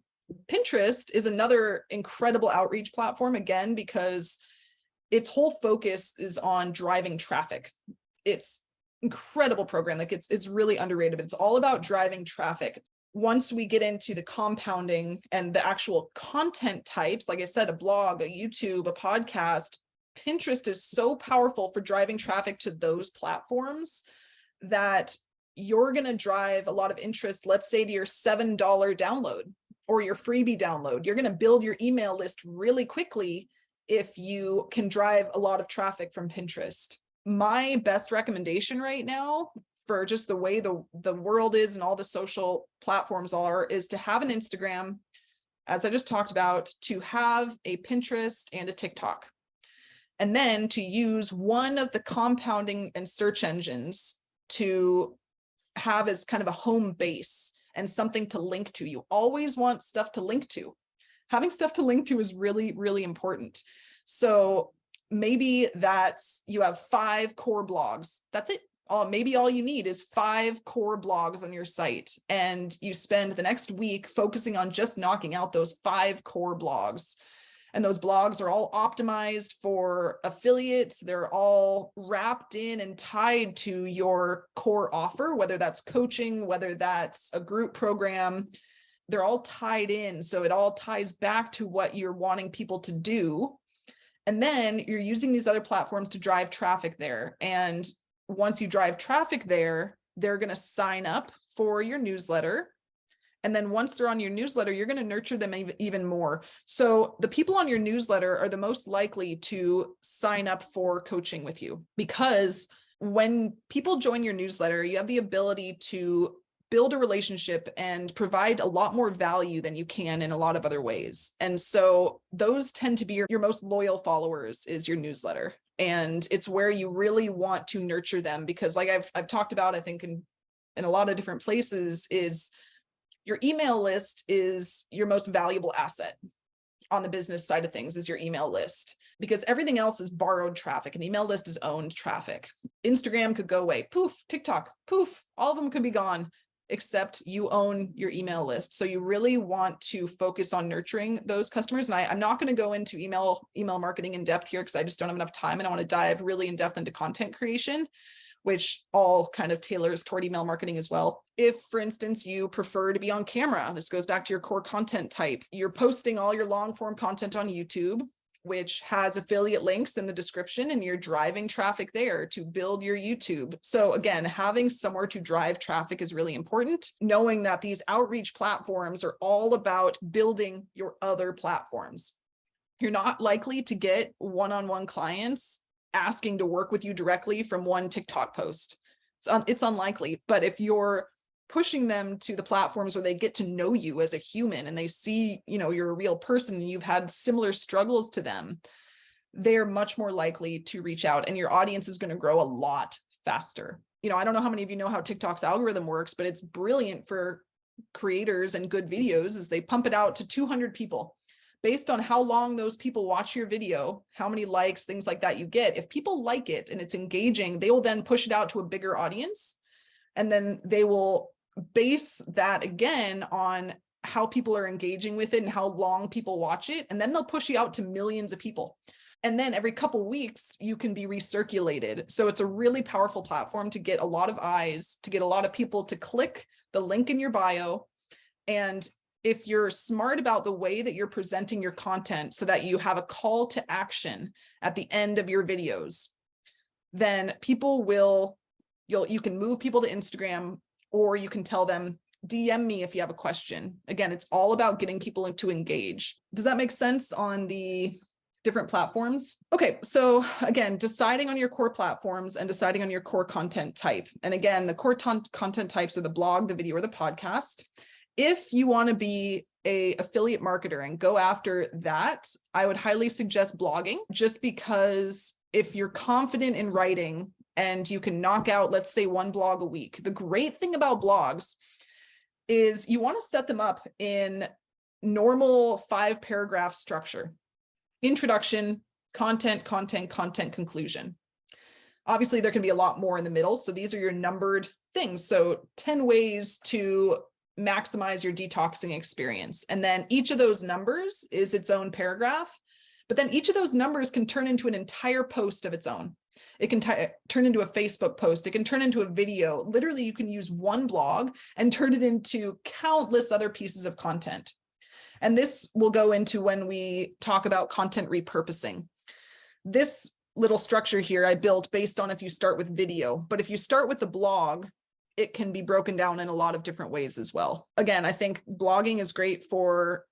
Pinterest is another incredible outreach platform, again, because its whole focus is on driving traffic. It's incredible program. Like it's really underrated, but it's all about driving traffic. Once we get into the compounding and the actual content types, like I said, a blog, a YouTube, a podcast, Pinterest is so powerful for driving traffic to those platforms that you're going to drive a lot of interest, let's say to your $7 download or your freebie download. You're going to build your email list really quickly if you can drive a lot of traffic from Pinterest. My best recommendation right now for just the way the world is and all the social platforms are is to have an Instagram, as I just talked about, to have a Pinterest and a TikTok, and then to use one of the compounding and search engines to have as kind of a home base and something to link to. You always want stuff to link to. Having stuff to link to is really, really important. So maybe you have 5 core blogs. That's it. Maybe all you need is 5 core blogs on your site, and you spend the next week focusing on just knocking out those 5 core blogs. And those blogs are all optimized for affiliates. They're all wrapped in and tied to your core offer, whether that's coaching, whether that's a group program. They're all tied in. So it all ties back to what you're wanting people to do. And then you're using these other platforms to drive traffic there. And once you drive traffic there, they're going to sign up for your newsletter. And then once they're on your newsletter, you're going to nurture them even more. So the people on your newsletter are the most likely to sign up for coaching with you, because when people join your newsletter, you have the ability to build a relationship and provide a lot more value than you can in a lot of other ways. And so those tend to be your most loyal followers is your newsletter. And it's where you really want to nurture them, because like I've talked about, I think in a lot of different places, is your email list is your most valuable asset on the business side of things, is your email list, because everything else is borrowed traffic. An email list is owned traffic. Instagram could go away, poof, TikTok, poof, all of them could be gone, except you own your email list. So you really want to focus on nurturing those customers. And I'm not going to go into email marketing in depth here, because I just don't have enough time, and I want to dive really in depth into content creation, which all kind of tailors toward email marketing as well. If, for instance, you prefer to be on camera, this goes back to your core content type. You're posting all your long form content on YouTube, which has affiliate links in the description, and you're driving traffic there to build your YouTube. So again, having somewhere to drive traffic is really important, knowing that these outreach platforms are all about building your other platforms. You're not likely to get one-on-one clients asking to work with you directly from one TikTok post. It's unlikely, but if you're pushing them to the platforms where they get to know you as a human and they see, you're a real person and you've had similar struggles to them, they're much more likely to reach out, and your audience is going to grow a lot faster. I don't know how many of you know how TikTok's algorithm works, but it's brilliant for creators and good videos is they pump it out to 200 people. Based on how long those people watch your video, how many likes, things like that you get. If people like it and it's engaging, they will then push it out to a bigger audience. And then they will base that again on how people are engaging with it and how long people watch it. And then they'll push you out to millions of people. And then every couple of weeks, you can be recirculated. So it's a really powerful platform to get a lot of eyes, to get a lot of people to click the link in your bio. And if you're smart about the way that you're presenting your content so that you have a call to action at the end of your videos, then you can move people to Instagram, or you can tell them, DM me if you have a question. Again, it's all about getting people to engage. Does that make sense on the different platforms? Okay, so again, deciding on your core platforms and deciding on your core content type. And again, the core content types are the blog, the video, or the podcast. If you want to be an affiliate marketer and go after that, I would highly suggest blogging, just because if you're confident in writing and you can knock out, let's say, one blog a week, the great thing about blogs is you want to set them up in normal 5-paragraph structure: introduction, content, conclusion. Obviously, there can be a lot more in the middle. So these are your numbered things. So 10 ways to maximize your detoxing experience. And then each of those numbers is its own paragraph, but then each of those numbers can turn into an entire post of its own. It can turn into a Facebook post. It can turn into a video. Literally, you can use one blog and turn it into countless other pieces of content. And this will go into when we talk about content repurposing. This little structure here I built based on if you start with video, but if you start with the blog, it can be broken down in a lot of different ways as well. Again, I think blogging is great for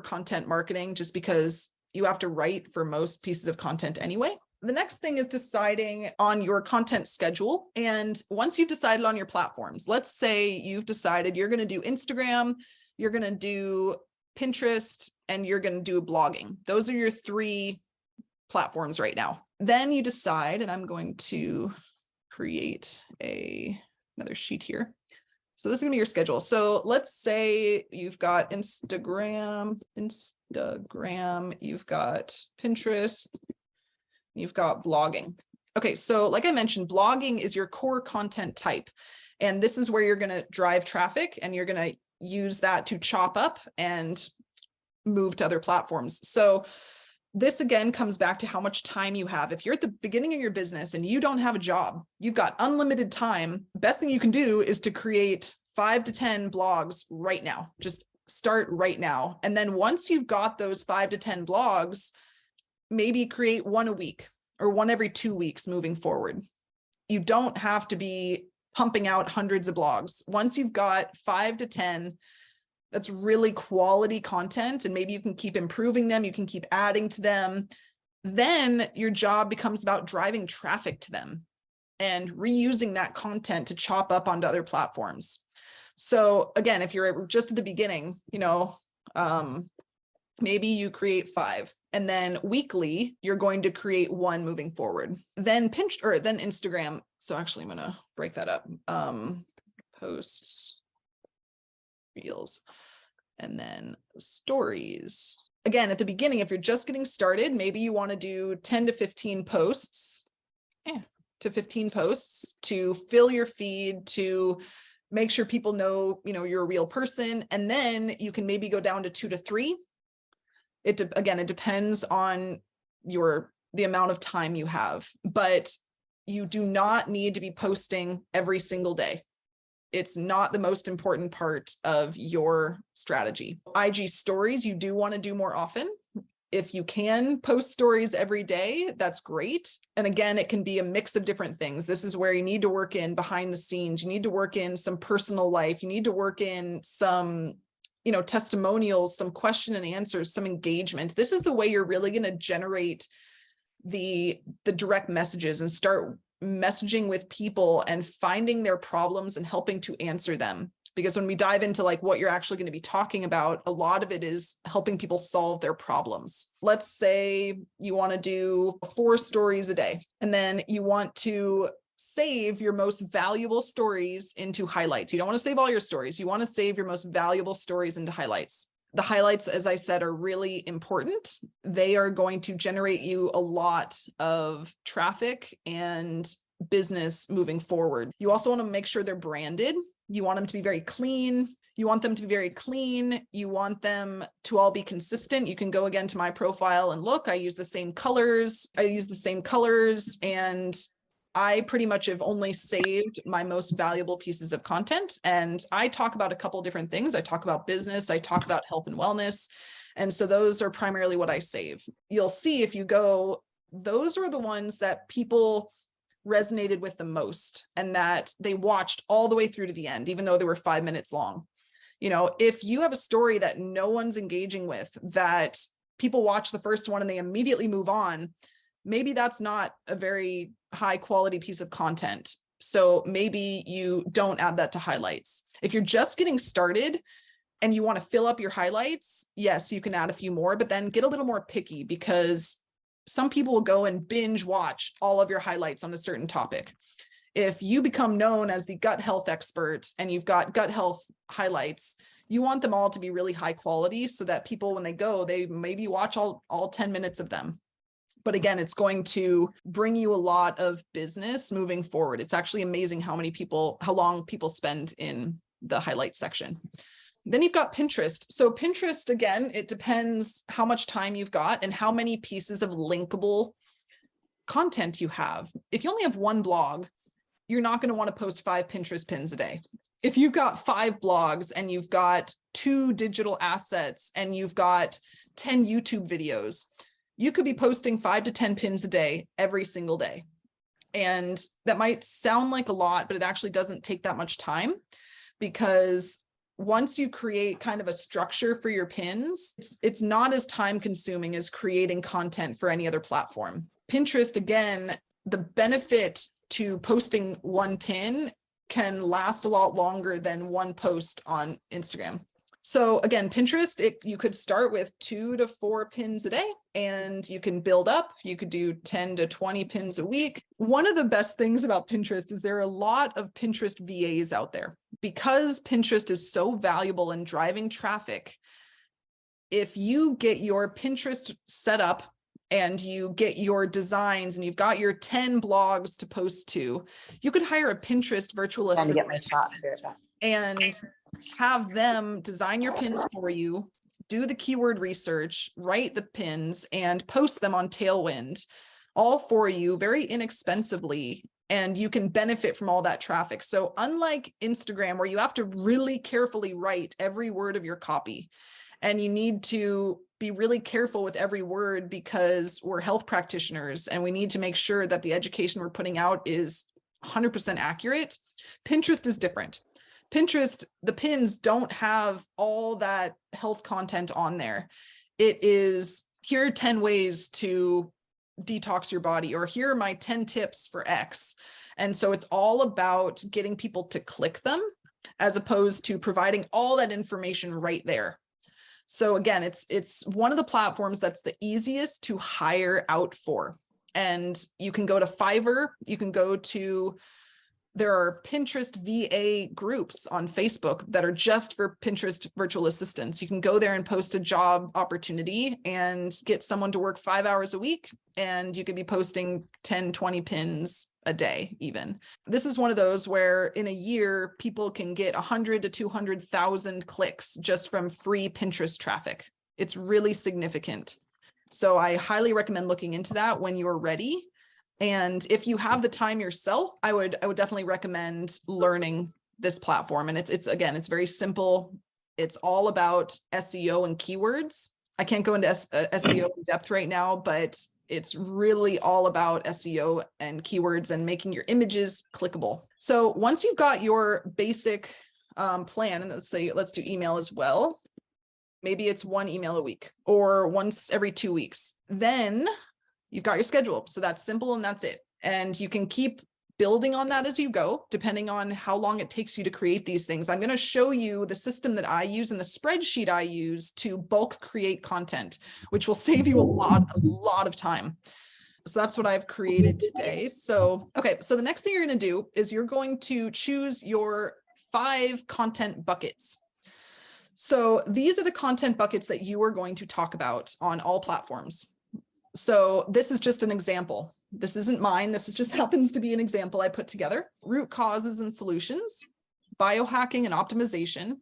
content marketing, just because you have to write for most pieces of content anyway. The next thing is deciding on your content schedule. And once you've decided on your platforms, let's say you've decided you're going to do Instagram, you're going to do Pinterest, and you're going to do blogging. Those are your 3 platforms right now. Then you decide, and I'm going to create another sheet here. So this is gonna be your schedule. So let's say you've got Instagram, you've got Pinterest, you've got blogging. Okay, so like I mentioned, blogging is your core content type. And this is where you're gonna drive traffic, and you're gonna use that to chop up and move to other platforms. So This again comes back to how much time you have. If you're at the beginning of your business and you don't have a job, you've got unlimited time. Best thing you can do is to create 5 to 10 blogs right now. Just start right now. And then once you've got those 5 to 10 blogs, maybe create one a week or one every 2 weeks moving forward. You don't have to be pumping out hundreds of blogs. Once you've got 5 to 10, that's really quality content, and maybe you can keep improving them, you can keep adding to them. Then your job becomes about driving traffic to them and reusing that content to chop up onto other platforms. So again, if you're just at the beginning, maybe you create 5, and then weekly you're going to create 1 moving forward. Then then Instagram. So actually I'm going to break that up. Posts, reels, and then stories. Again, at the beginning, if you're just getting started, maybe you want to do 10 to 15 posts, to 15 posts to fill your feed, to make sure people know, you're a real person. And then you can maybe go down to 2 to 3. It depends on the amount of time you have, but you do not need to be posting every single day. It's not the most important part of your strategy. IG stories, you do want to do more often. If you can post stories every day, that's great. And again, it can be a mix of different things. This is where you need to work in behind the scenes. You need to work in some personal life. You need to work in some, testimonials, some question and answers, some engagement. This is the way you're really going to generate the direct messages and start messaging with people and finding their problems and helping to answer them. Because when we dive into what you're actually going to be talking about, a lot of it is helping people solve their problems. Let's say you want to do 4 stories a day, and then you want to save your most valuable stories into highlights. You don't want to save all your stories. You want to save your most valuable stories into highlights. The highlights, as I said, are really important. They are going to generate you a lot of traffic and business moving forward. You also want to make sure they're branded. You want them to be very clean. You want them to all be consistent. You can go again to my profile and look, I use the same colors. And I pretty much have only saved my most valuable pieces of content. And I talk about a couple different things. I talk about business, I talk about health and wellness. And so those are primarily what I save. You'll see if you go, those are the ones that people resonated with the most and that they watched all the way through to the end, even though they were 5 minutes long. If you have a story that no one's engaging with, that people watch the first one and they immediately move on, maybe that's not a very high quality piece of content. So maybe you don't add that to highlights. If you're just getting started and you want to fill up your highlights, yes, you can add a few more, but then get a little more picky, because some people will go and binge watch all of your highlights on a certain topic. If you become known as the gut health expert and you've got gut health highlights, you want them all to be really high quality so that people, when they go, they maybe watch all 10 minutes of them. But again, it's going to bring you a lot of business moving forward. It's actually amazing how long people spend in the highlights section. Then you've got Pinterest. So Pinterest, again, it depends how much time you've got and how many pieces of linkable content you have. If you only have 1 blog, you're not going to want to post 5 Pinterest pins a day. If you've got 5 blogs and you've got 2 digital assets and you've got 10 YouTube videos, you could be posting 5 to 10 pins a day every single day. And that might sound like a lot, but it actually doesn't take that much time, because once you create kind of a structure for your pins, it's not as time consuming as creating content for any other platform. Pinterest, again, the benefit to posting 1 pin can last a lot longer than 1 post on Instagram. So again, Pinterest, you could start with 2 to 4 pins a day and you can build up. You could do 10 to 20 pins a week. One of the best things about Pinterest is there are a lot of Pinterest VAs out there. Because Pinterest is so valuable in driving traffic, if you get your Pinterest set up and you get your designs and you've got your 10 blogs to post to, you could hire a Pinterest virtual assistant and have them design your pins for you, do the keyword research, write the pins, and post them on Tailwind, all for you very inexpensively. And you can benefit from all that traffic. So unlike Instagram, where you have to really carefully write every word of your copy, and you need to be really careful with every word because we're health practitioners and we need to make sure that the education we're putting out is 100% accurate, Pinterest is different. Pinterest, the pins don't have all that health content on there. It is, here are 10 ways to detox your body, or here are my 10 tips for X. And so it's all about getting people to click them as opposed to providing all that information right there. So again, it's one of the platforms that's the easiest to hire out for. And you can go to Fiverr, you can go to, there are Pinterest VA groups on Facebook that are just for Pinterest virtual assistants. You can go there and post a job opportunity and get someone to work 5 hours a week, and you could be posting 10, 20 pins a day even. This is one of those where in a year, people can get 100 to 200,000 clicks just from free Pinterest traffic. It's really significant. So I highly recommend looking into that when you're ready. And if you have the time yourself, I would definitely recommend learning this platform. And it's again, it's very simple. It's all about SEO and keywords. I can't go into SEO in depth right now, but it's really all about SEO and keywords and making your images clickable. So once you've got your basic plan, and let's do email as well. Maybe it's 1 email a week or once every 2 weeks. Then you've got your schedule. So that's simple and that's it. And you can keep building on that as you go, depending on how long it takes you to create these things. I'm going to show you the system that I use and the spreadsheet I use to bulk create content, which will save you a lot of time. So that's what I've created today. So, okay. So the next thing you're going to do is you're going to choose your 5 content buckets. So these are the content buckets that you are going to talk about on all platforms. So this is just an example. This isn't mine. This just happens to be an example I put together. Root causes and solutions, biohacking and optimization,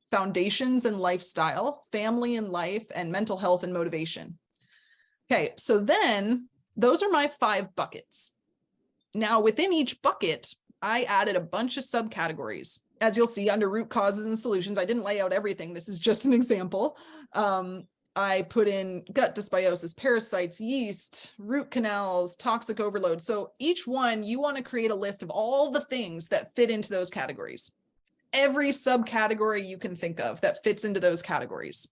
foundations and lifestyle, family and life, and mental health and motivation. Okay, so then those are my 5 buckets. Now within each bucket, I added a bunch of subcategories. As you'll see under root causes and solutions, I didn't lay out everything. This is just an example. I put in gut dysbiosis, parasites, yeast, root canals, toxic overload. So each one, you want to create a list of all the things that fit into those categories. Every subcategory you can think of that fits into those categories.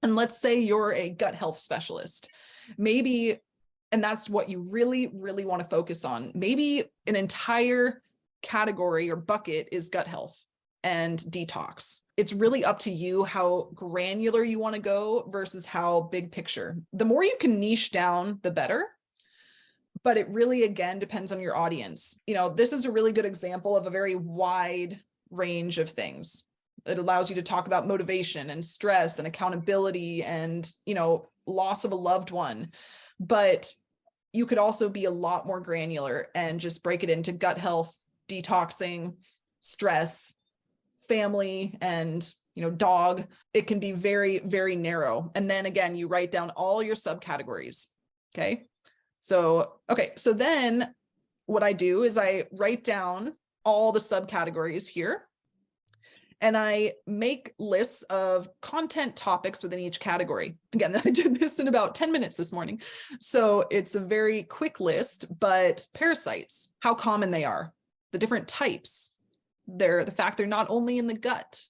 And let's say you're a gut health specialist. Maybe, and that's what you really, really want to focus on. Maybe an entire category or bucket is gut health and detox. It's really up to you how granular you want to go versus how big picture. The more you can niche down, the better. But it really, again, depends on your audience. You know, this is a really good example of a very wide range of things. It allows you to talk about motivation and stress and accountability and, you know, loss of a loved one. But you could also be a lot more granular and just break it into gut health, detoxing, stress, family, and, you know, dog. It can be very, very narrow. And then again, you write down all your subcategories. Okay. So then what I do is I write down all the subcategories here, and I make lists of content topics within each category. Again, I did this in about 10 minutes this morning. So it's a very quick list, but parasites, how common they are, the different types, the fact they're not only in the gut,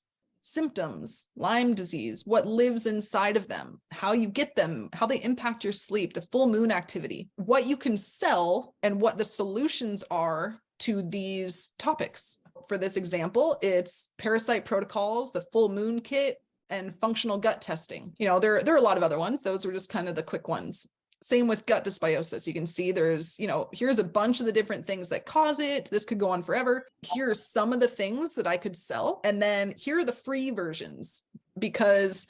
symptoms, Lyme disease, what lives inside of them, how you get them, how they impact your sleep, the full moon activity, what you can sell, and what the solutions are to these topics. For this example, it's parasite protocols, the full moon kit, and functional gut testing. You know, there are a lot of other ones. Those were just kind of the quick ones. Same with gut dysbiosis. You can see there's, you know, here's a bunch of the different things that cause it. This could go on forever. Here are some of the things that I could sell. And then here are the free versions, because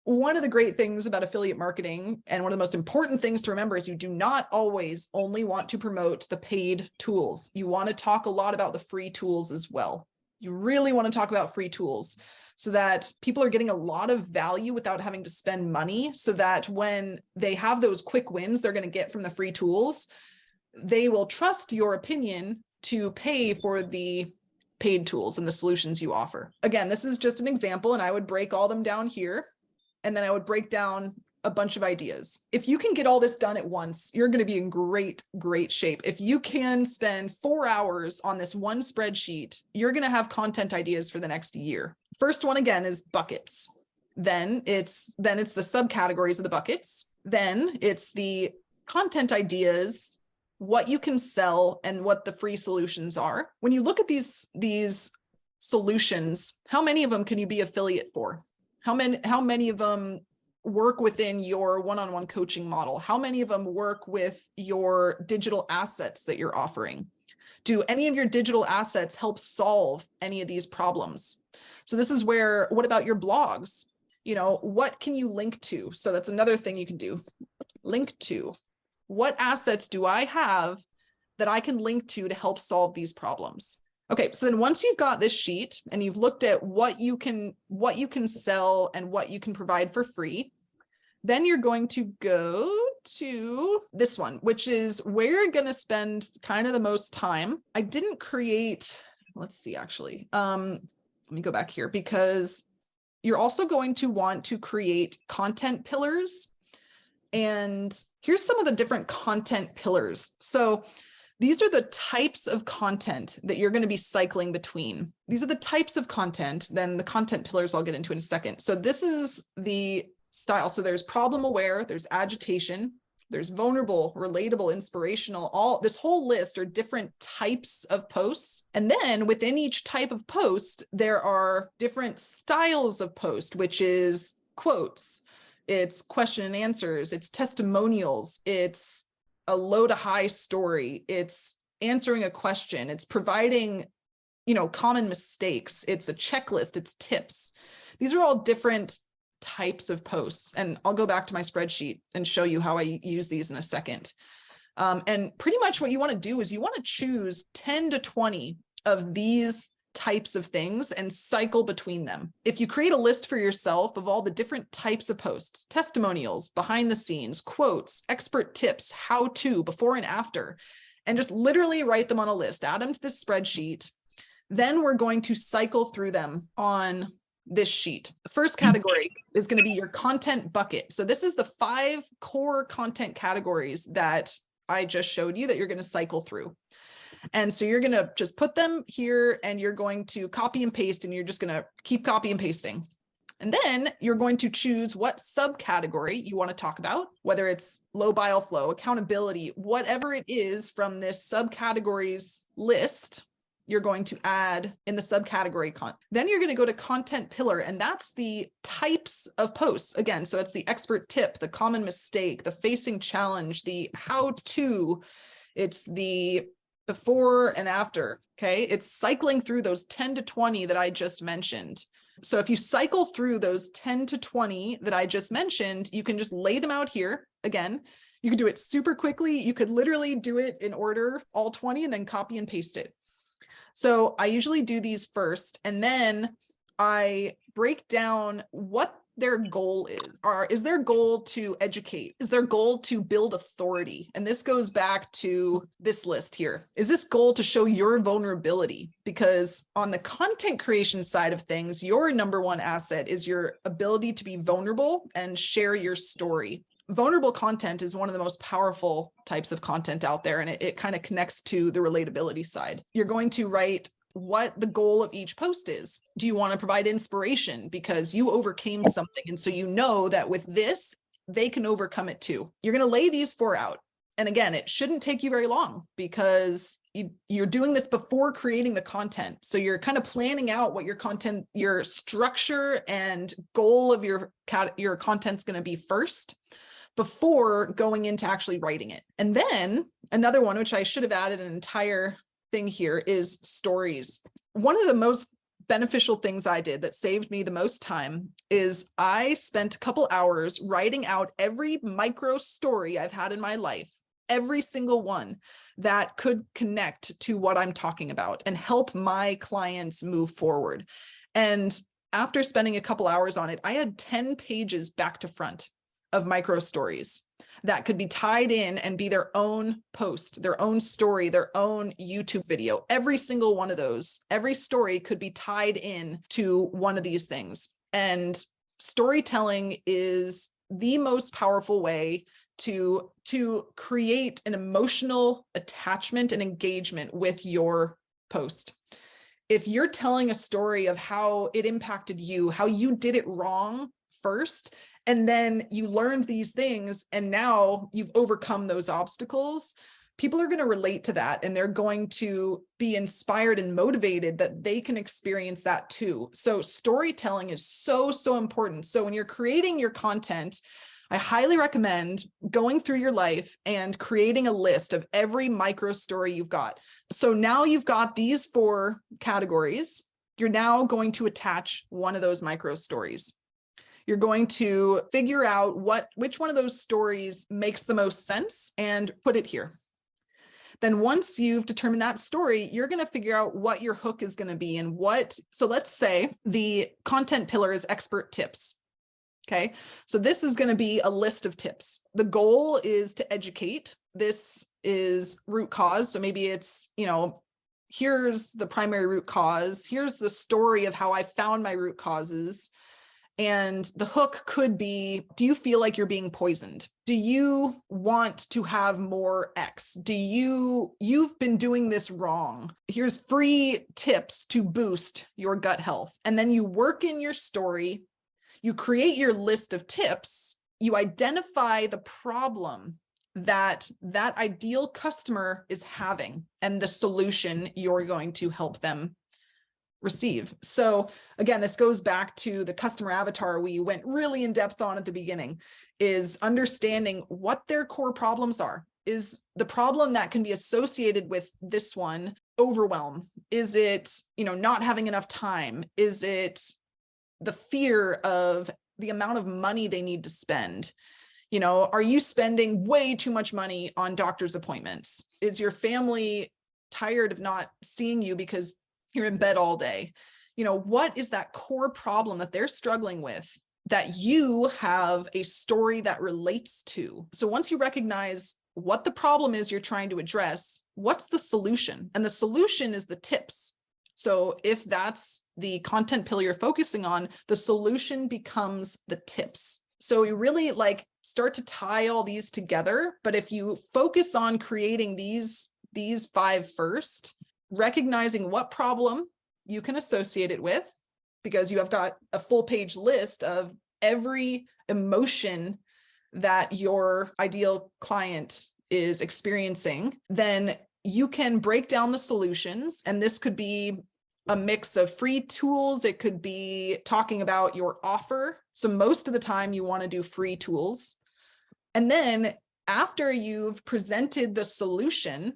one of the great things about affiliate marketing, and one of the most important things to remember, is you do not always only want to promote the paid tools. You want to talk a lot about the free tools as well. You really want to talk about free tools so that people are getting a lot of value without having to spend money, so that when they have those quick wins they're going to get from the free tools, they will trust your opinion to pay for the paid tools and the solutions you offer. Again, this is just an example, and I would break all them down here, and then I would break down a bunch of ideas. If you can get all this done at once, you're going to be in great shape. If you can spend 4 hours on this one spreadsheet, you're going to have content ideas for the next year. First one, again, is buckets. Then it's the subcategories of the buckets. Then it's the content ideas, what you can sell, and what the free solutions are. When you look at these solutions, how many of them can you be affiliate for? How many of them work within your one-on-one coaching model? How many of them work with your digital assets that you're offering? Do any of your digital assets help solve any of these problems? So this is where, what about your blogs? What can you link to? So that's another thing you can do. Link to. What assets do I have that I can link to help solve these problems? Okay, so then once you've got this sheet and you've looked at what you can sell and what you can provide for free, then you're going to go to this one, which is where you're going to spend kind of the most time. I didn't create, let's see, actually, let me go back here, because you're also going to want to create content pillars. And here's some of the different content pillars. So these are the types of content that you're going to be cycling between. These are the types of content, then the content pillars I'll get into in a second. So this is the style. So there's problem aware, there's agitation, there's vulnerable, relatable, inspirational. All this whole list are different types of posts. And then within each type of post, there are different styles of post, which is quotes, it's question and answers, it's testimonials, it's a low to high story, it's answering a question, it's providing, common mistakes, it's a checklist, it's tips. These are all different types of posts. And I'll go back to my spreadsheet and show you how I use these in a second. And pretty much what you want to do is you want to choose 10 to 20 of these types of things and cycle between them. If you create a list for yourself of all the different types of posts, testimonials, behind the scenes, quotes, expert tips, how to, before and after, and just literally write them on a list, add them to this spreadsheet, then we're going to cycle through them on this sheet. The first category is going to be your content bucket. So this is the 5 core content categories that I just showed you that you're going to cycle through. And so you're going to just put them here and you're going to copy and paste, and you're just going to keep copy and pasting. And then you're going to choose what subcategory you want to talk about, whether it's low bile flow, accountability, whatever it is from this subcategories list, you're going to add in the subcategory content. Then you're going to go to content pillar, and that's the types of posts. Again, so it's the expert tip, the common mistake, the facing challenge, the how to, it's the before and after. Okay. It's cycling through those 10 to 20 that I just mentioned. So if you cycle through those 10 to 20 that I just mentioned, you can just lay them out here. Again, you can do it super quickly. You could literally do it in order, all 20, and then copy and paste it. So I usually do these first, and then I break down what their goal is their goal to educate? Is their goal to build authority? And this goes back to this list here. Is this goal to show your vulnerability? Because on the content creation side of things, your number one asset is your ability to be vulnerable and share your story. Vulnerable content is one of the most powerful types of content out there, and it kind of connects to the relatability side. You're going to write what the goal of each post is. Do you want to provide inspiration because you overcame something, and so you know that with this, they can overcome it too? You're going to lay these 4 out. And again, it shouldn't take you very long because you're doing this before creating the content. So you're kind of planning out what your content, your structure and goal of your content's going to be first, before going into actually writing it. And then another one, which I should have added an entire thing here, is stories. One of the most beneficial things I did that saved me the most time is I spent a couple hours writing out every micro story I've had in my life, every single one that could connect to what I'm talking about and help my clients move forward. And after spending a couple hours on it, I had 10 pages back to front of micro stories that could be tied in and be their own post, their own story, their own YouTube video. Every single one of those, every story could be tied in to one of these things. And storytelling is the most powerful way to create an emotional attachment and engagement with your post. If you're telling a story of how it impacted you, how you did it wrong first, and then you learned these things, and now you've overcome those obstacles, people are going to relate to that, and they're going to be inspired and motivated that they can experience that too. So storytelling is so, so important. So when you're creating your content, I highly recommend going through your life and creating a list of every micro story you've got. So now you've got these 4 categories. You're now going to attach one of those micro stories. You're going to figure out which one of those stories makes the most sense and put it here. Then once you've determined that story, you're going to figure out what your hook is going to be and so let's say the content pillar is expert tips. Okay, so this is going to be a list of tips. The goal is to educate. This is root cause. So maybe it's, here's the primary root cause. Here's the story of how I found my root causes. And the hook could be, do you feel like you're being poisoned? Do you want to have more X? You've been doing this wrong. Here's free tips to boost your gut health. And then you work in your story. You create your list of tips, you identify the problem that ideal customer is having and the solution you're going to help them receive. So again, this goes back to the customer avatar we went really in depth on at the beginning, is understanding what their core problems are. Is the problem that can be associated with this one overwhelm? Is it, not having enough time? Is it the fear of the amount of money they need to spend? Are you spending way too much money on doctor's appointments? Is your family tired of not seeing you because you're in bed all day? What is that core problem that they're struggling with that you have a story that relates to? So once you recognize what the problem is you're trying to address, what's the solution? And the solution is the tips. So if that's the content pillar you're focusing on, the solution becomes the tips. So we really start to tie all these together. But if you focus on creating these 5 first, recognizing what problem you can associate it with, because you have got a full page list of every emotion that your ideal client is experiencing, then you can break down the solutions. And this could be a mix of free tools. It could be talking about your offer. So most of the time you want to do free tools. And then after you've presented the solution,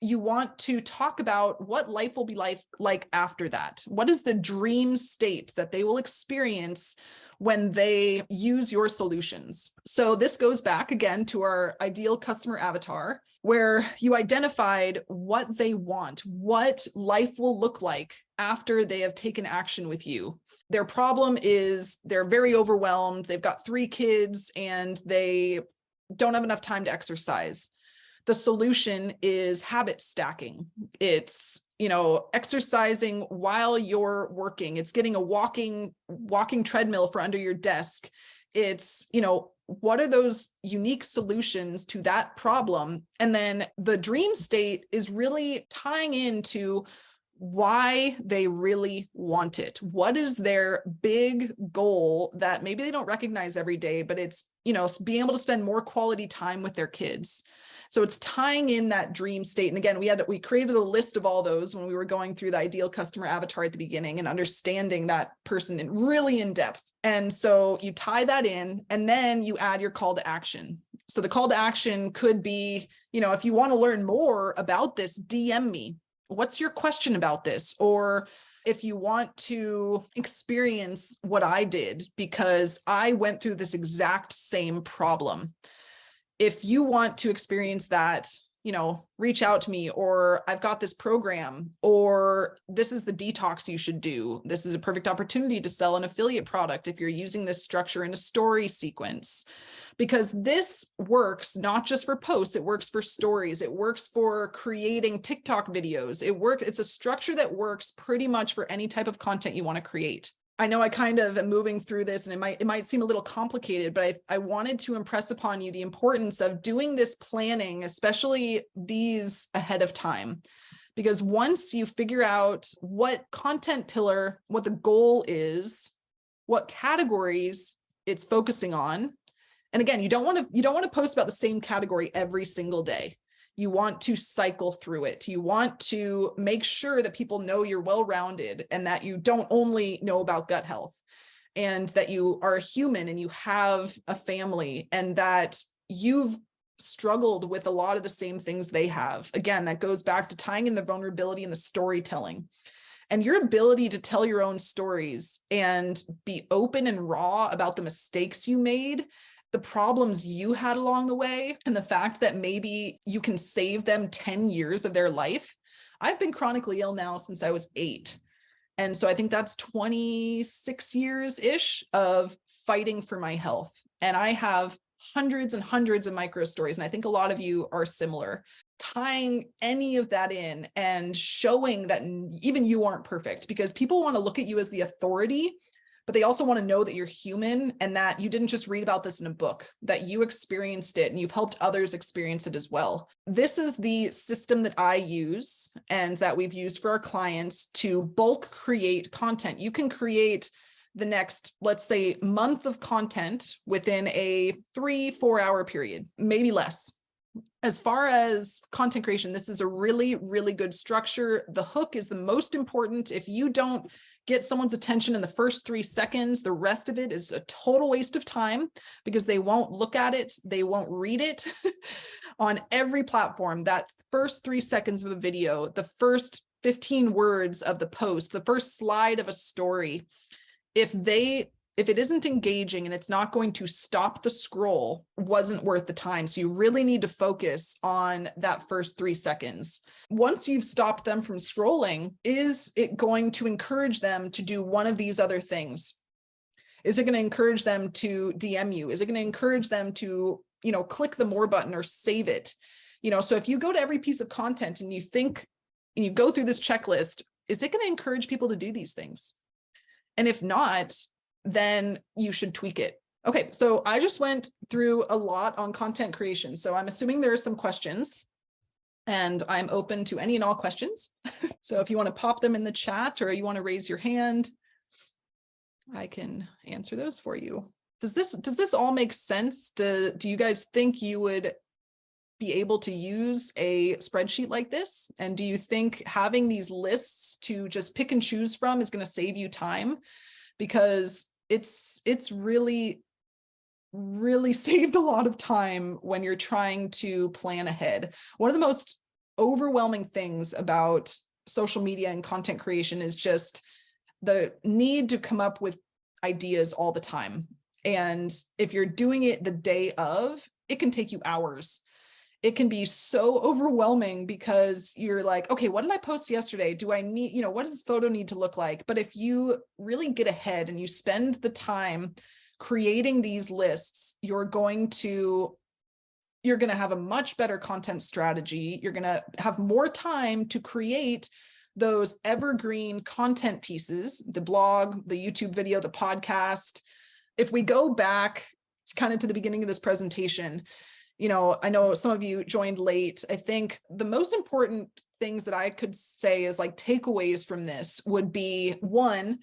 you want to talk about what life will be like after that. What is the dream state that they will experience when they use your solutions? So this goes back again to our ideal customer avatar, where you identified what they want, what life will look like after they have taken action with you. Their problem is they're very overwhelmed. They've got 3 kids and they don't have enough time to exercise. The solution is habit stacking. It's, exercising while you're working. It's getting a walking treadmill for under your desk. It's, what are those unique solutions to that problem? And then the dream state is really tying into why they really want it. What is their big goal that maybe they don't recognize every day, but it's, being able to spend more quality time with their kids. So it's tying in that dream state. And again, we created a list of all those when we were going through the ideal customer avatar at the beginning and understanding that person really in depth. And so you tie that in and then you add your call to action. So the call to action could be, if you want to learn more about this, DM me. What's your question about this? Or if you want to experience what I did because I went through this exact same problem, if you want to experience that, reach out to me, or I've got this program, or this is the detox you should do. This is a perfect opportunity to sell an affiliate product if you're using this structure in a story sequence. Because this works not just for posts, it works for stories, it works for creating TikTok videos. It's a structure that works pretty much for any type of content you want to create. I know I kind of am moving through this and it might seem a little complicated, but I wanted to impress upon you the importance of doing this planning, especially these ahead of time. Because once you figure out what content pillar, what the goal is, what categories it's focusing on, and again, you don't want to post about the same category every single day. You want to cycle through it. You want to make sure that people know you're well-rounded and that you don't only know about gut health, and that you are a human and you have a family, and that you've struggled with a lot of the same things they have. Again, that goes back to tying in the vulnerability and the storytelling. And your ability to tell your own stories and be open and raw about the mistakes you made, the problems you had along the way, and the fact that maybe you can save them 10 years of their life. I've been chronically ill now since I was 8. And so I think that's 26 years-ish of fighting for my health. And I have hundreds and hundreds of micro stories. And I think a lot of you are similar. Tying any of that in and showing that even you aren't perfect, because people want to look at you as the authority, but they also want to know that you're human and that you didn't just read about this in a book, that you experienced it and you've helped others experience it as well. This is the system that I use and that we've used for our clients to bulk create content. You can create the next, let's say, month of content within a 3-4 hour period, maybe less. As far as content creation, this is a really, really good structure. The hook is the most important. If you don't get someone's attention in the first 3 seconds, the rest of it is a total waste of time, because they won't look at it, they won't read it. On every platform, that first 3 seconds of a video, the first 15 words of the post, the first slide of a story, if it isn't engaging and it's not going to stop the scroll, wasn't worth the time. So you really need to focus on that first 3 seconds. Once you've stopped them from scrolling, is it going to encourage them to do one of these other things? Is it going to encourage them to DM you? Is it going to encourage them to, click the more button or save it? So if you go to every piece of content and you go through this checklist, is it going to encourage people to do these things? And if not, then you should tweak it. Okay, so I just went through a lot on content creation. So I'm assuming there are some questions, and I'm open to any and all questions. So if you want to pop them in the chat or you want to raise your hand, I can answer those for you. Does this all make sense? Do you guys think you would be able to use a spreadsheet like this? And do you think having these lists to just pick and choose from is going to save you time? Because it's really, really saved a lot of time when you're trying to plan ahead. One of the most overwhelming things about social media and content creation is just the need to come up with ideas all the time. And if you're doing it the day of, it can take you hours. It can be so overwhelming because you're like, okay, what did I post yesterday? Do I need, what does this photo need to look like? But if you really get ahead and you spend the time creating these lists, you're going to have a much better content strategy. You're going to have more time to create those evergreen content pieces, the blog, the YouTube video, the podcast. If we go back kind of to the beginning of this presentation, I know some of you joined late. I think the most important things that I could say is like takeaways from this would be, 1,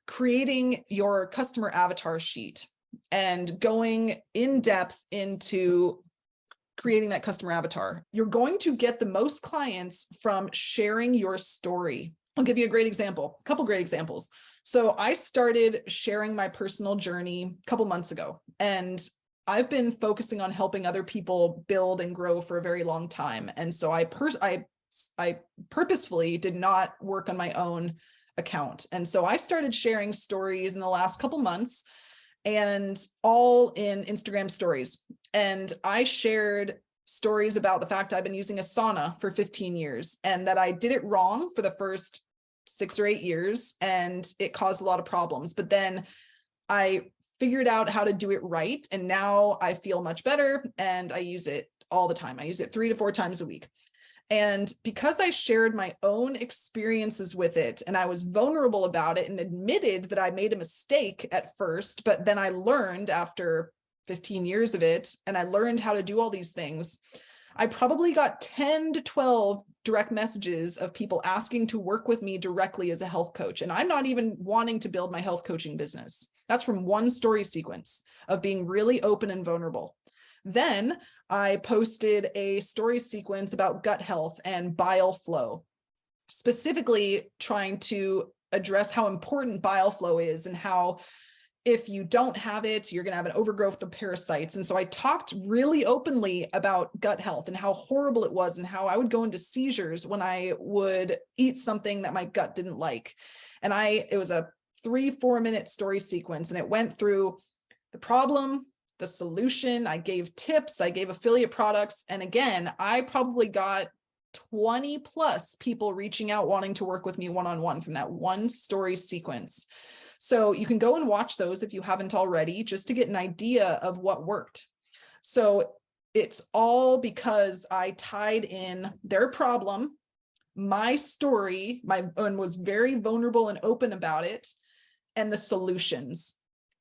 creating your customer avatar sheet and going in depth into creating that customer avatar. You're going to get the most clients from sharing your story. I'll give you a couple great examples. So I started sharing my personal journey a couple months ago, and I've been focusing on helping other people build and grow for a very long time. And so I purposefully did not work on my own account. And so I started sharing stories in the last couple months. and all in Instagram stories. And I shared stories about the fact I've been using Asana for 15 years and that I did it wrong for the first 6 or 8 years and it caused a lot of problems. But then I figured out how to do it right. And now I feel much better and I use it all the time. I use it 3 to 4 times a week. And because I shared my own experiences with it and I was vulnerable about it and admitted that I made a mistake at first, but then I learned after 15 years of it and I learned how to do all these things, I probably got 10 to 12 direct messages of people asking to work with me directly as a health coach. And I'm not even wanting to build my health coaching business. That's from one story sequence of being really open and vulnerable. Then I posted a story sequence about gut health and bile flow, specifically trying to address how important bile flow is and how if you don't have it, you're going to have an overgrowth of parasites. And so I talked really openly about gut health and how horrible it was and how I would go into seizures when I would eat something that my gut didn't like. And it was a 3-4 minute story sequence and it went through the problem, the solution. I gave tips, I gave affiliate products. And again, I probably got 20 plus people reaching out wanting to work with me one-on-one from that one story sequence. So you can go and watch those if you haven't already, just to get an idea of what worked. So it's all because I tied in their problem, my story, and was very vulnerable and open about it, and the solutions.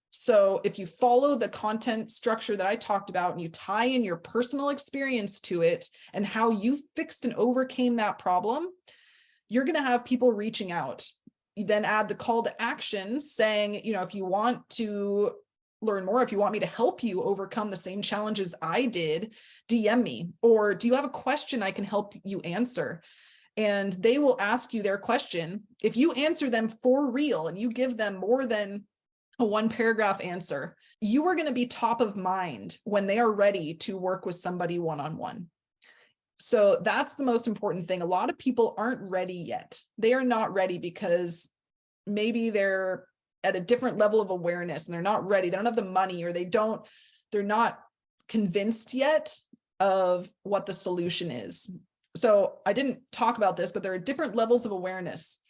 So if you follow the content structure that I talked about and you tie in your personal experience to it and how you fixed and overcame that problem, you're going to have people reaching out. You then add the call to action saying, if you want to learn more, if you want me to help you overcome the same challenges I did, DM me. Or do you have a question I can help you answer? And they will ask you their question. If you answer them for real and you give them more than a 1-paragraph answer, you are going to be top of mind when they are ready to work with somebody one-on-one. So that's the most important thing. A lot of people aren't ready yet. They are not ready because maybe they're at a different level of awareness and they're not ready. They don't have the money or they're not convinced yet of what the solution is. So I didn't talk about this, but there are different levels of awareness.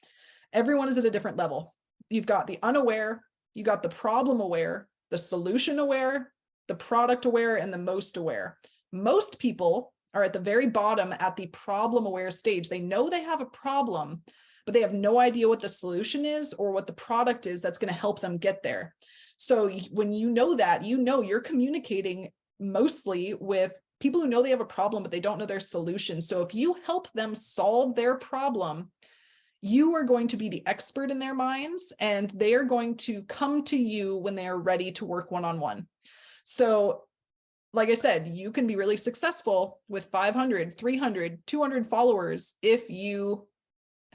Everyone is at a different level. You've got the unaware, you got the problem aware, the solution aware, the product aware, and the most aware. Most people are at the very bottom at the problem aware stage. They know they have a problem, but they have no idea what the solution is or what the product is that's going to help them get there. So when you know that, you're communicating mostly with people who know they have a problem, but they don't know their solution. So if you help them solve their problem, you are going to be the expert in their minds, and they are going to come to you when they are ready to work one-on-one. So like I said, you can be really successful with 500, 300, 200 followers if you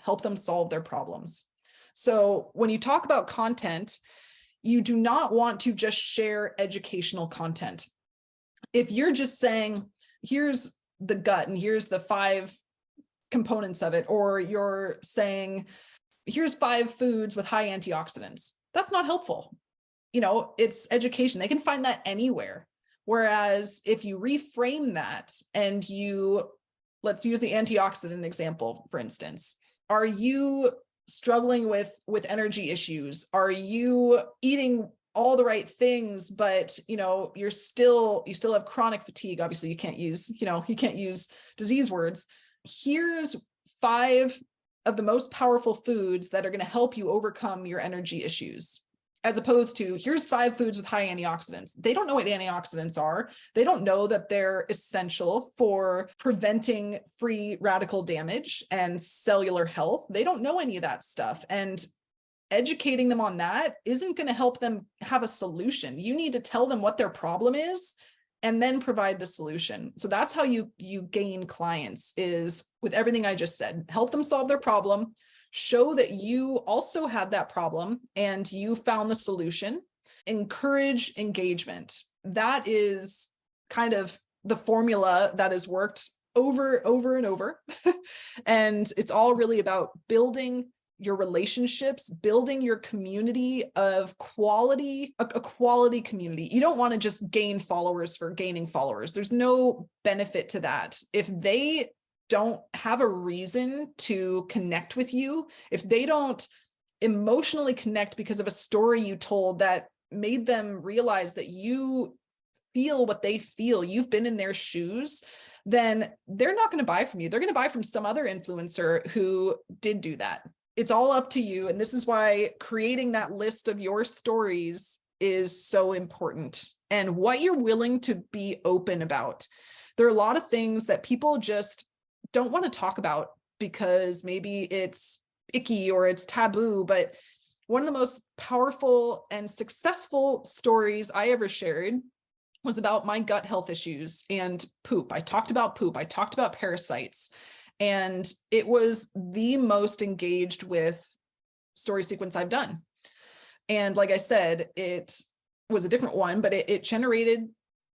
help them solve their problems. So when you talk about content, you do not want to just share educational content. If you're just saying, here's the gut and here's the 5 components of it, or you're saying, here's 5 foods with high antioxidants, that's not helpful. It's education. They can find that anywhere. Whereas if you reframe that and let's use the antioxidant example, for instance. Are you struggling with energy issues? Are you eating all the right things, but you still have chronic fatigue? Obviously you can't use disease words. Here's 5 of the most powerful foods that are going to help you overcome your energy issues. As opposed to, here's 5 foods with high antioxidants. They don't know what antioxidants are. They don't know that they're essential for preventing free radical damage and cellular health. They don't know any of that stuff. And educating them on that isn't going to help them have a solution. You need to tell them what their problem is and then provide the solution. So that's how you gain clients, is with everything I just said. Help them solve their problem. Show that you also had that problem and you found the solution. Encourage engagement. That is kind of the formula that has worked over and over. And it's all really about building your relationships, building your community of quality, a quality community. You don't want to just gain followers for gaining followers. There's no benefit to that. If they don't have a reason to connect with you, if they don't emotionally connect because of a story you told that made them realize that you feel what they feel, you've been in their shoes, then they're not going to buy from you. They're going to buy from some other influencer who did do that. It's all up to you. And this is why creating that list of your stories is so important, and what you're willing to be open about. There are a lot of things that people just don't want to talk about because maybe it's icky or it's taboo, but one of the most powerful and successful stories I ever shared was about my gut health issues and poop. I talked about poop. I talked about parasites. And it was the most engaged with story sequence I've done. And like I said, it was a different one, but it generated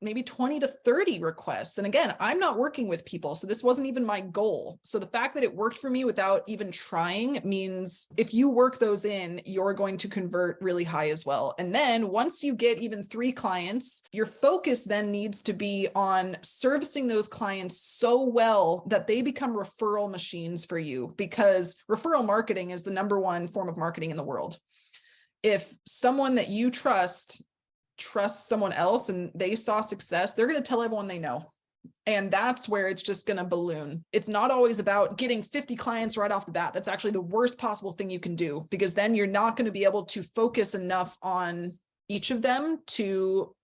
maybe 20 to 30 requests. And again, I'm not working with people, so this wasn't even my goal. So the fact that it worked for me without even trying means if you work those in, you're going to convert really high as well. And then once you get even 3 clients, your focus then needs to be on servicing those clients so well that they become referral machines for you, because referral marketing is the #1 form of marketing in the world. If someone that you trusts someone else and they saw success, they're going to tell everyone they know. And that's where it's just going to balloon. It's not always about getting 50 clients right off the bat. That's actually the worst possible thing you can do, because then you're not going to be able to focus enough on each of them to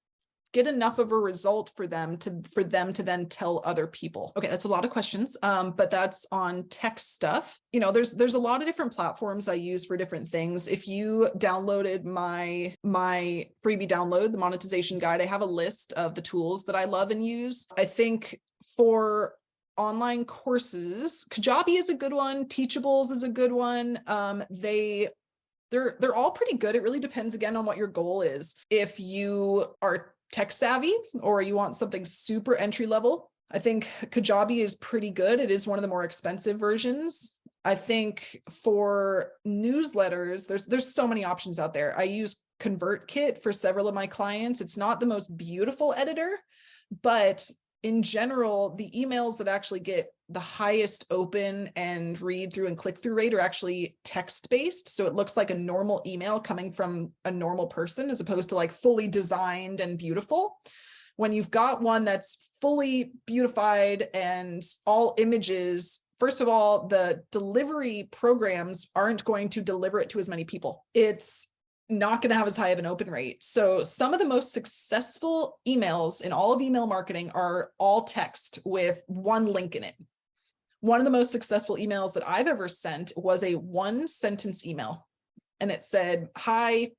get enough of a result for them to then tell other people. Okay, that's a lot of questions, but that's on tech stuff. You know, there's a lot of different platforms I use for different things. If you downloaded my freebie download, the monetization guide, I have a list of the tools that I love and use. I think for online courses, Kajabi is a good one. Teachables is a good one. They're all pretty good. It really depends again on what your goal is. If you are tech savvy or you want something super entry level, I think Kajabi is pretty good. It is one of the more expensive versions. I think for newsletters, there's so many options out there. I use ConvertKit for several of my clients. It's not the most beautiful editor, but in general, the emails that actually get the highest open and read through and click through rate are actually text based. So it looks like a normal email coming from a normal person, as opposed to like fully designed and beautiful. When you've got one that's fully beautified and all images, first of all, the delivery programs aren't going to deliver it to as many people. It's not going to have as high of an open rate. So some of the most successful emails in all of email marketing are all text with one link in it. One of the most successful emails that I've ever sent was a 1-sentence email. And it said, hi,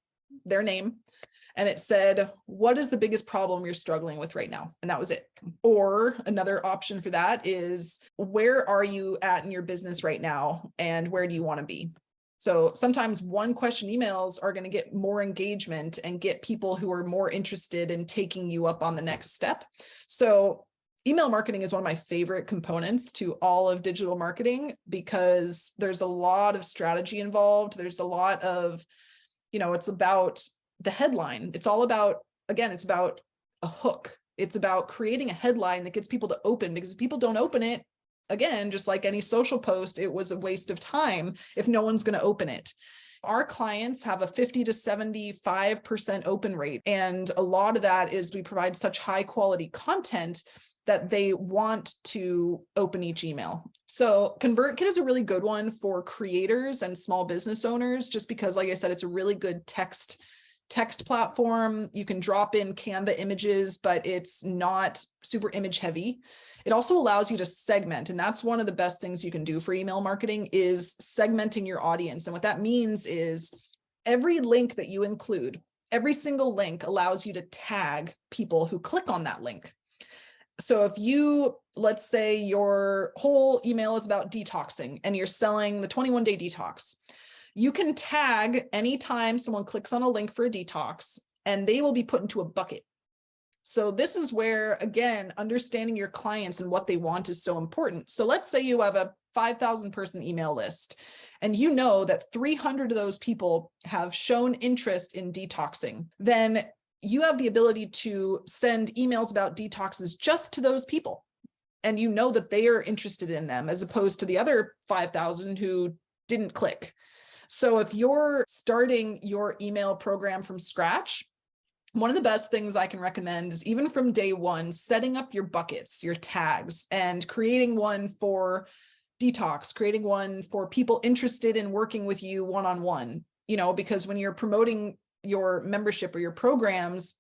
their name. And it said, what is the biggest problem you're struggling with right now? And that was it. Or another option for that is, where are you at in your business right now? And where do you want to be? So sometimes 1-question emails are going to get more engagement and get people who are more interested in taking you up on the next step. So email marketing is one of my favorite components to all of digital marketing, because there's a lot of strategy involved. There's a lot of, it's about the headline. It's all about, again, it's about a hook. It's about creating a headline that gets people to open, because if people don't open it, again, just like any social post, it was a waste of time if no one's going to open it. Our clients have a 50 to 75% open rate. And a lot of that is we provide such high quality content that they want to open each email. So ConvertKit is a really good one for creators and small business owners, just because, like I said, it's a really good text platform. You can drop in Canva images, but it's not super image heavy. It also allows you to segment. And that's one of the best things you can do for email marketing, is segmenting your audience. And what that means is every link that you include, every single link allows you to tag people who click on that link. So if you, let's say your whole email is about detoxing and you're selling the 21-day detox, you can tag anytime someone clicks on a link for a detox, and they will be put into a bucket. So this is where, again, understanding your clients and what they want is so important. So let's say you have a 5,000 person email list, and you know that 300 of those people have shown interest in detoxing, then you have the ability to send emails about detoxes just to those people. And you know that they are interested in them, as opposed to the other 5,000 who didn't click. So if you're starting your email program from scratch, one of the best things I can recommend is, even from day one, setting up your buckets, your tags, and creating one for detox, creating one for people interested in working with you one-on-one, because when you're promoting your membership or your programs,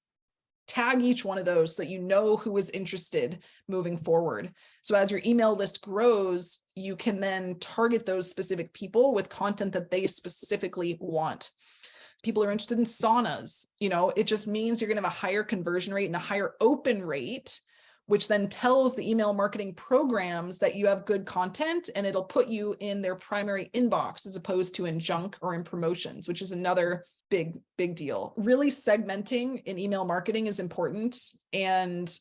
tag each one of those so that you know who is interested moving forward. So as your email list grows, you can then target those specific people with content that they specifically want. People are interested in saunas, it just means you're going to have a higher conversion rate and a higher open rate, which then tells the email marketing programs that you have good content, and it'll put you in their primary inbox as opposed to in junk or in promotions, which is another big deal. Really segmenting in email marketing is important, and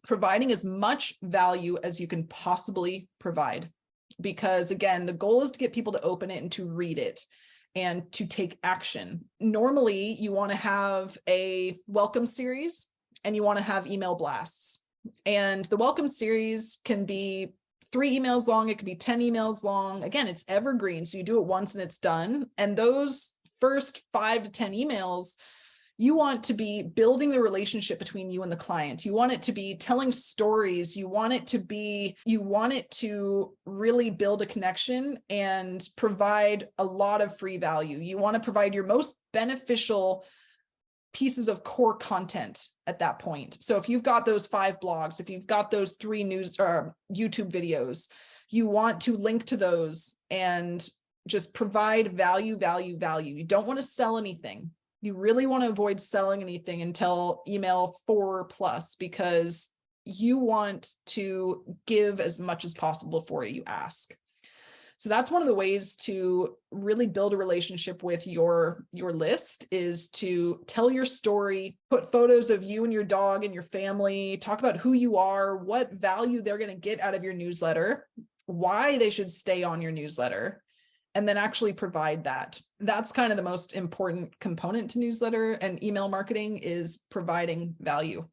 providing as much value as you can possibly provide. Because again, the goal is to get people to open it and to read it and to take action. Normally, you want to have a welcome series and you want to have email blasts. And the welcome series can be 3 emails long. It could be 10 emails long. Again, it's evergreen. So you do it once and it's done. And those first 5 to 10 emails, you want to be building the relationship between you and the client. You want it to be telling stories. You want it to really build a connection and provide a lot of free value. You want to provide your most beneficial pieces of core content at that point. So if you've got those 5 blogs, if you've got those 3 news or YouTube videos, you want to link to those and just provide value. You don't want to sell anything. You really want to avoid selling anything until email 4+, because you want to give as much as possible before you ask. So that's one of the ways to really build a relationship with your list, is to tell your story, put photos of you and your dog and your family, talk about who you are, what value they're going to get out of your newsletter, why they should stay on your newsletter, and then actually provide that. That's kind of the most important component to newsletter and email marketing, is providing value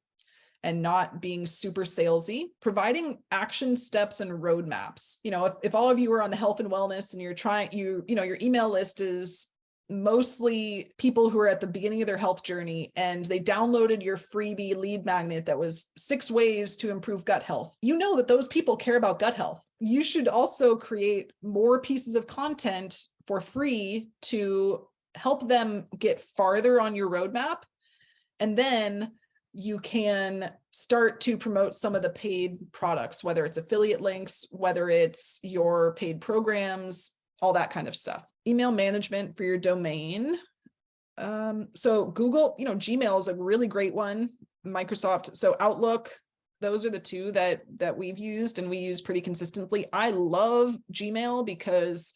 and not being super salesy, providing action steps and roadmaps. If all of you are on the health and wellness and you're trying, your email list is mostly people who are at the beginning of their health journey and they downloaded your freebie lead magnet that was 6 ways to improve gut health. You know that those people care about gut health. You should also create more pieces of content for free to help them get farther on your roadmap. And then you can start to promote some of the paid products, whether it's affiliate links, whether it's your paid programs, all that kind of stuff. Email management for your domain. So Google, Gmail is a really great one. Microsoft, so Outlook, those are the 2 that we've used and we use pretty consistently. I love Gmail because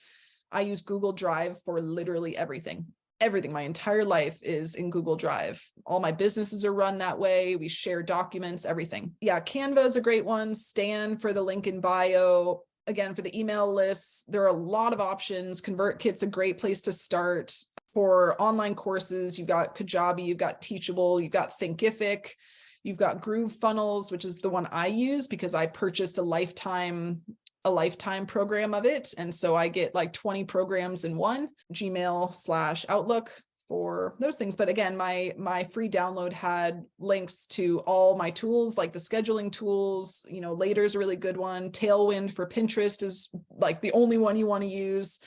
I use Google Drive for literally everything. My entire life is in Google Drive. All my businesses are run that way. We share documents, everything. Yeah, Canva is a great one. Stan for the link in bio. Again, for the email lists, there are a lot of options. ConvertKit's a great place to start. For online courses, you've got Kajabi, you've got Teachable, you've got Thinkific, you've got Groove Funnels, which is the one I use because I purchased a lifetime program of it. And so I get like 20 programs in one. Gmail/Outlook for those things. But again, my free download had links to all my tools, like the scheduling tools. Later's a really good one. Tailwind for Pinterest is like the only one you want to use.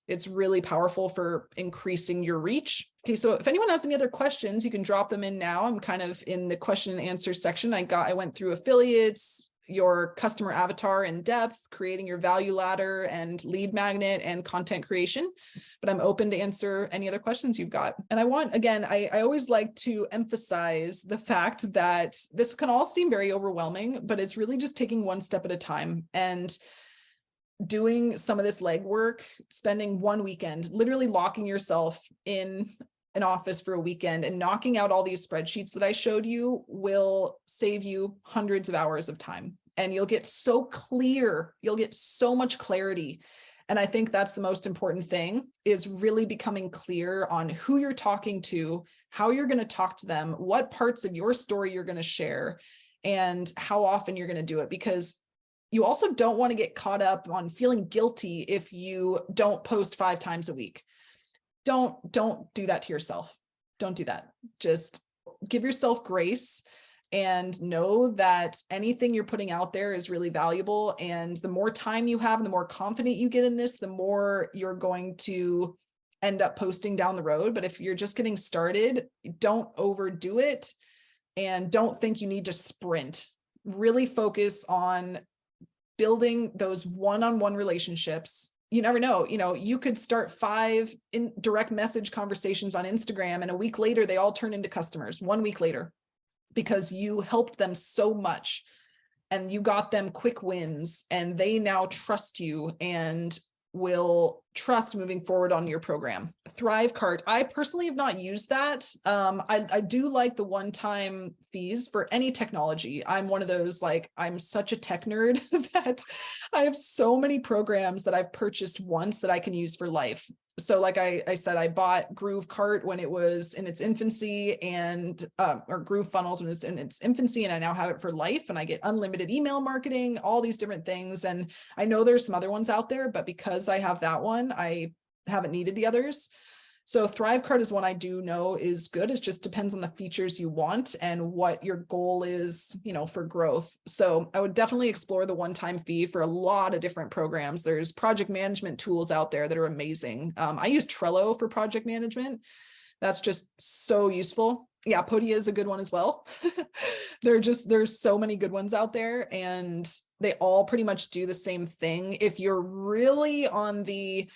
It's really powerful for increasing your reach. Okay, so if anyone has any other questions, you can drop them in now. I'm kind of in the question and answer section. I went through affiliates, your customer avatar in depth, creating your value ladder and lead magnet and content creation, but I'm open to answer any other questions you've got. And I always like to emphasize the fact that this can all seem very overwhelming, but it's really just taking one step at a time and doing some of this legwork, spending one weekend, literally locking yourself in an office for a weekend and knocking out all these spreadsheets that I showed you will save you hundreds of hours of time. and you'll get so clear. You'll get so much clarity. And I think that's the most important thing, is really becoming clear on who you're talking to, how you're going to talk to them, what parts of your story you're going to share, and how often you're going to do it. Because you also don't want to get caught up on feeling guilty if you don't post 5 times a week. Don't do that to yourself. Don't do that. Just give yourself grace and know that anything you're putting out there is really valuable. And the more time you have and the more confident you get in this, the more you're going to end up posting down the road. But if you're just getting started, don't overdo it and don't think you need to sprint. Really focus on building those one-on-one relationships. You never know, you could start 5 in direct message conversations on Instagram, and a week later, they all turn into customers, 1 week later, because you helped them so much and you got them quick wins, and they now trust you and will trust moving forward on your program. Thrivecart, I personally have not used that. I do like the one-time fees for any technology. I'm one of those, I'm such a tech nerd that I have so many programs that I've purchased once that I can use for life. So like I said, I bought GrooveCart when it was in its infancy, and or Groove Funnels when it was in its infancy, and I now have it for life, and I get unlimited email marketing, all these different things. And I know there's some other ones out there, but because I have that one, I haven't needed the others. So Thrivecart is one I do know is good. It just depends on the features you want and what your goal is, for growth. So I would definitely explore the one-time fee for a lot of different programs. There's project management tools out there that are amazing. I use Trello for project management. That's just so useful. Yeah, Podia is a good one as well. There's so many good ones out there, and they all pretty much do the same thing. If you're really on the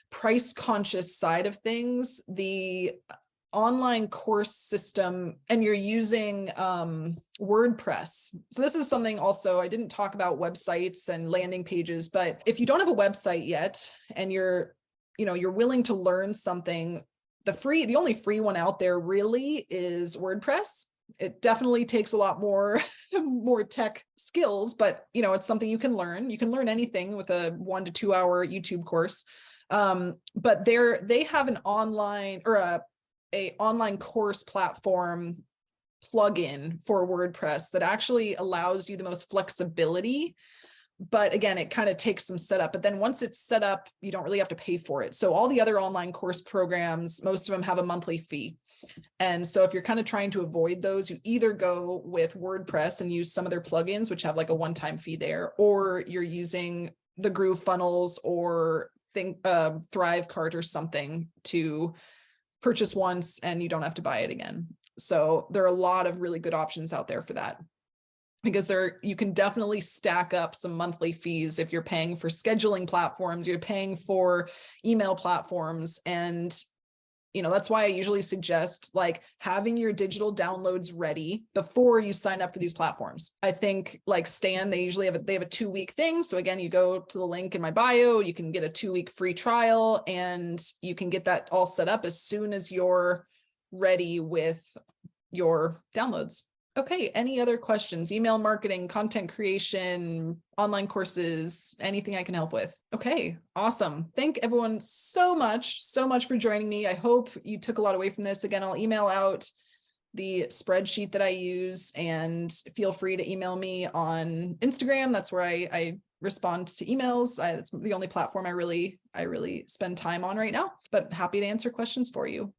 price conscious side of things, the online course system, and you're using WordPress. So this is something also, I didn't talk about websites and landing pages, but if you don't have a website yet and you're willing to learn something, the only free one out there really is WordPress. It definitely takes a lot more tech skills, but it's something you can learn. You can learn anything with a 1 to 2 hour YouTube course. But they have an online or a online course platform plugin for WordPress that actually allows you the most flexibility. But again, it kind of takes some setup. But then once it's set up, you don't really have to pay for it. So all the other online course programs, most of them have a monthly fee. And so if you're kind of trying to avoid those, you either go with WordPress and use some of their plugins, which have like a one-time fee there, or you're using the Groove Funnels or Thrivecart or something to purchase once and you don't have to buy it again. So there are a lot of really good options out there for that, because you can definitely stack up some monthly fees if you're paying for scheduling platforms, you're paying for email platforms. And that's why I usually suggest having your digital downloads ready before you sign up for these platforms. I think Stan, they usually have a 2-week thing. So again, you go to the link in my bio, you can get a 2-week free trial, and you can get that all set up as soon as you're ready with your downloads. Okay, any other questions? Email marketing, content creation, online courses, anything I can help with? Okay, awesome. Thank everyone so much for joining me. I hope you took a lot away from this. Again, I'll email out the spreadsheet that I use, and feel free to email me on Instagram. That's where I respond to emails. It's the only platform I really spend time on right now, but happy to answer questions for you.